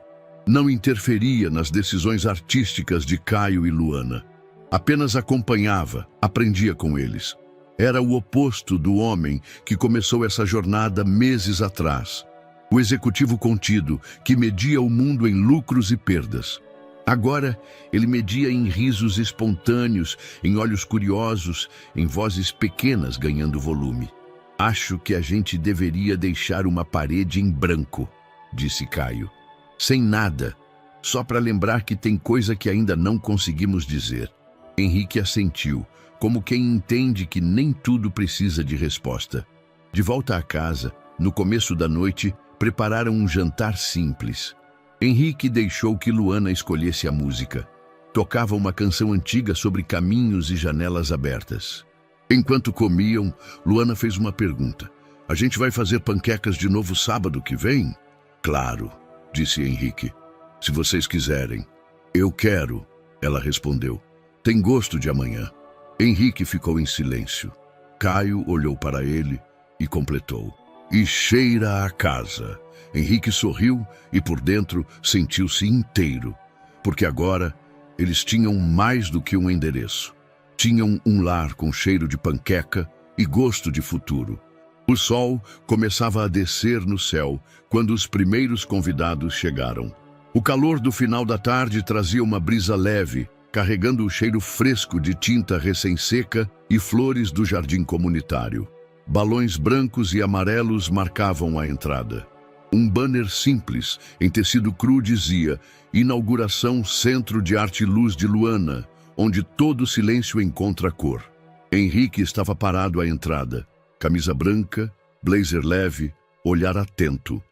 Não interferia nas decisões artísticas de Caio e Luana. Apenas acompanhava, aprendia com eles. Era o oposto do homem que começou essa jornada meses atrás. O executivo contido, que media o mundo em lucros e perdas. Agora, ele media em risos espontâneos, em olhos curiosos, em vozes pequenas ganhando volume. Acho que a gente deveria deixar uma parede em branco, disse Caio. Sem nada, só para lembrar que tem coisa que ainda não conseguimos dizer. Henrique assentiu, como quem entende que nem tudo precisa de resposta. De volta à casa, no começo da noite, prepararam um jantar simples. Henrique deixou que Luana escolhesse a música. Tocava uma canção antiga sobre caminhos e janelas abertas. Enquanto comiam, Luana fez uma pergunta. A gente vai fazer panquecas de novo sábado que vem? Claro, disse Henrique. Se vocês quiserem. Eu quero, ela respondeu. Tem gosto de amanhã. Henrique ficou em silêncio. Caio olhou para ele e completou. E cheira a casa. Henrique sorriu e por dentro sentiu-se inteiro. Porque agora eles tinham mais do que um endereço. Tinham um lar com cheiro de panqueca e gosto de futuro. O sol começava a descer no céu quando os primeiros convidados chegaram. O calor do final da tarde trazia uma brisa leve, carregando o cheiro fresco de tinta recém-seca e flores do jardim comunitário. Balões brancos e amarelos marcavam a entrada. Um banner simples, em tecido cru, dizia Inauguração Centro de Arte e Luz de Luana, onde todo silêncio encontra cor. Henrique estava parado à entrada, camisa branca, blazer leve, olhar atento.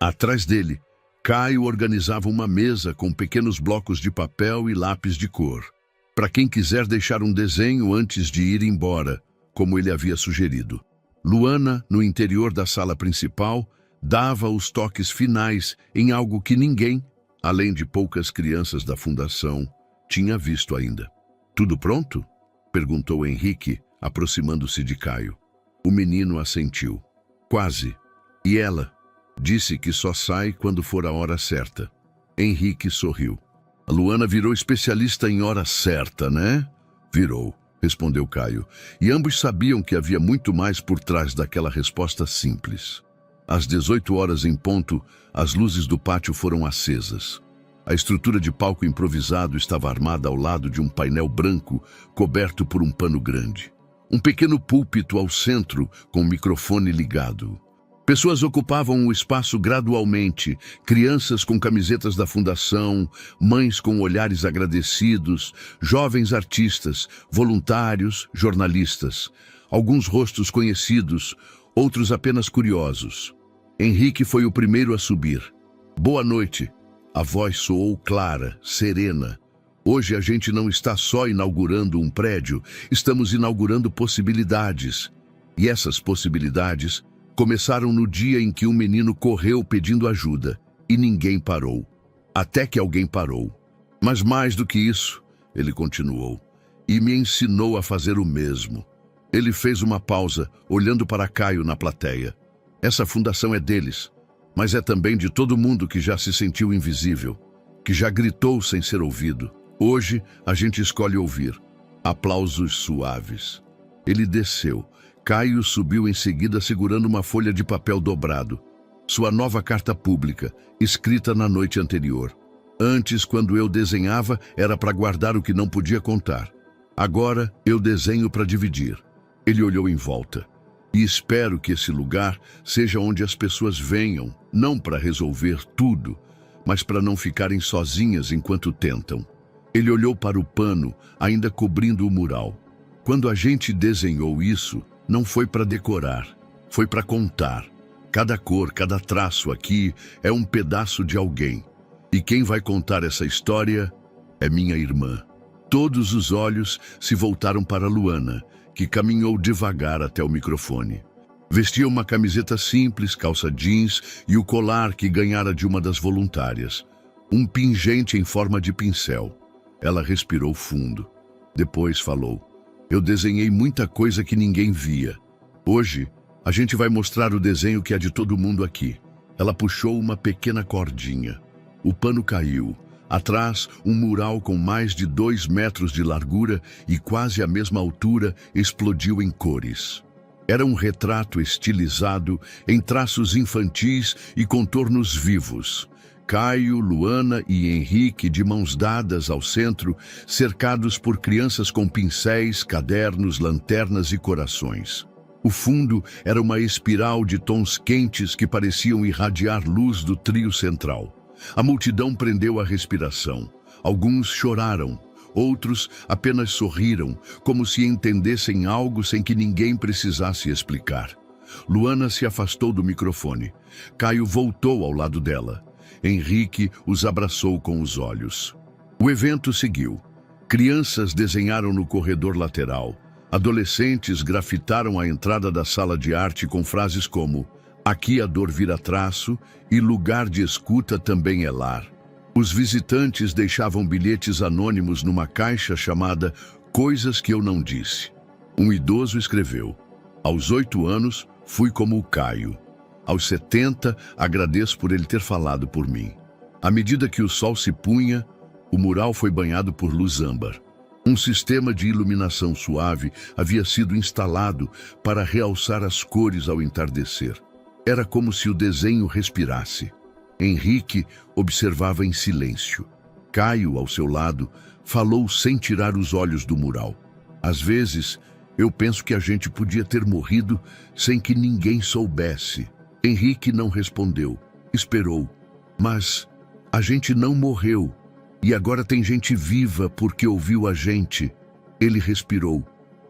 Atrás dele, Caio organizava uma mesa com pequenos blocos de papel e lápis de cor, para quem quiser deixar um desenho antes de ir embora, como ele havia sugerido. Luana, no interior da sala principal, dava os toques finais em algo que ninguém, além de poucas crianças da fundação, tinha visto ainda. Tudo pronto? Perguntou Henrique, aproximando-se de Caio. O menino assentiu. Quase. E ela? Disse que só sai quando for a hora certa. Henrique sorriu. A Luana virou especialista em hora certa, né? Virou, respondeu Caio. E ambos sabiam que havia muito mais por trás daquela resposta simples. Às 18 horas em ponto, as luzes do pátio foram acesas. A estrutura de palco improvisado estava armada ao lado de um painel branco coberto por um pano grande. Um pequeno púlpito ao centro com o microfone ligado. Pessoas ocupavam o espaço gradualmente, crianças com camisetas da fundação, mães com olhares agradecidos, jovens artistas, voluntários, jornalistas, alguns rostos conhecidos, outros apenas curiosos. Henrique foi o primeiro a subir. Boa noite. A voz soou clara, serena. Hoje a gente não está só inaugurando um prédio, estamos inaugurando possibilidades. E essas possibilidades começaram no dia em que um menino correu pedindo ajuda, e ninguém parou. Até que alguém parou. Mas mais do que isso, ele continuou, e me ensinou a fazer o mesmo. Ele fez uma pausa, olhando para Caio na plateia. Essa fundação é deles, mas é também de todo mundo que já se sentiu invisível, que já gritou sem ser ouvido. Hoje, a gente escolhe ouvir. Aplausos suaves. Ele desceu. Caio subiu em seguida segurando uma folha de papel dobrado. Sua nova carta pública, escrita na noite anterior. Antes, quando eu desenhava, era para guardar o que não podia contar. Agora, eu desenho para dividir. Ele olhou em volta. E espero que esse lugar seja onde as pessoas venham, não para resolver tudo, mas para não ficarem sozinhas enquanto tentam. Ele olhou para o pano, ainda cobrindo o mural. Quando a gente desenhou isso, não foi para decorar, foi para contar. Cada cor, cada traço aqui é um pedaço de alguém. E quem vai contar essa história é minha irmã. Todos os olhos se voltaram para Luana, que caminhou devagar até o microfone. Vestia uma camiseta simples, calça jeans e o colar que ganhara de uma das voluntárias. Um pingente em forma de pincel. Ela respirou fundo. Depois falou: eu desenhei muita coisa que ninguém via. Hoje, a gente vai mostrar o desenho que é de todo mundo aqui. Ela puxou uma pequena cordinha. O pano caiu. Atrás, um mural com mais de 2 metros de largura e quase a mesma altura explodiu em cores. Era um retrato estilizado, em traços infantis e contornos vivos. Caio, Luana e Henrique de mãos dadas ao centro, cercados por crianças com pincéis, cadernos, lanternas e corações. O fundo era uma espiral de tons quentes que pareciam irradiar luz do trio central. A multidão prendeu a respiração. Alguns choraram, outros apenas sorriram, como se entendessem algo sem que ninguém precisasse explicar. Luana se afastou do microfone. Caio voltou ao lado dela. Henrique os abraçou com os olhos. O evento seguiu. Crianças desenharam no corredor lateral. Adolescentes grafitaram a entrada da sala de arte com frases como: aqui a dor vira traço e lugar de escuta também é lar. Os visitantes deixavam bilhetes anônimos numa caixa chamada Coisas que eu não disse. Um idoso escreveu: aos 8 anos, fui como o Caio. Aos 70, agradeço por ele ter falado por mim. À medida que o sol se punha, o mural foi banhado por luz âmbar. Um sistema de iluminação suave havia sido instalado para realçar as cores ao entardecer. Era como se o desenho respirasse. Henrique observava em silêncio. Caio, ao seu lado, falou sem tirar os olhos do mural. Às vezes, eu penso que a gente podia ter morrido sem que ninguém soubesse. Henrique não respondeu. Esperou. Mas a gente não morreu. E agora tem gente viva porque ouviu a gente. Ele respirou.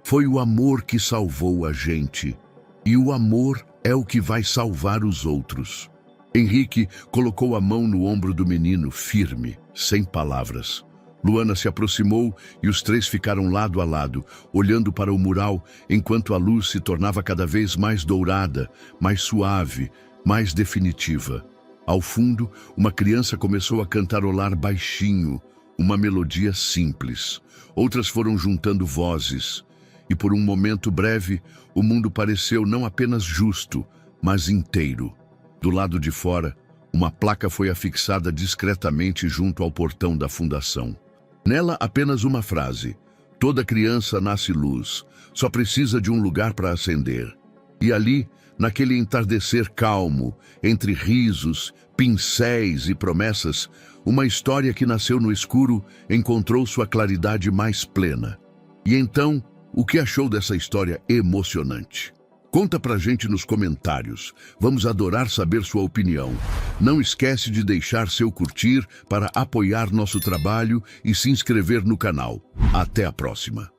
Foi o amor que salvou a gente. E o amor é o que vai salvar os outros. Henrique colocou a mão no ombro do menino, firme, sem palavras. Luana se aproximou e os três ficaram lado a lado, olhando para o mural, enquanto a luz se tornava cada vez mais dourada, mais suave, mais definitiva. Ao fundo, uma criança começou a cantarolar baixinho, uma melodia simples. Outras foram juntando vozes. E por um momento breve, o mundo pareceu não apenas justo, mas inteiro. Do lado de fora, uma placa foi afixada discretamente junto ao portão da fundação. Nela, apenas uma frase: toda criança nasce luz, só precisa de um lugar para acender. E ali, naquele entardecer calmo, entre risos, pincéis e promessas, uma história que nasceu no escuro encontrou sua claridade mais plena. E então, o que achou dessa história emocionante? Conta pra gente nos comentários. Vamos adorar saber sua opinião. Não esquece de deixar seu curtir para apoiar nosso trabalho e se inscrever no canal. Até a próxima.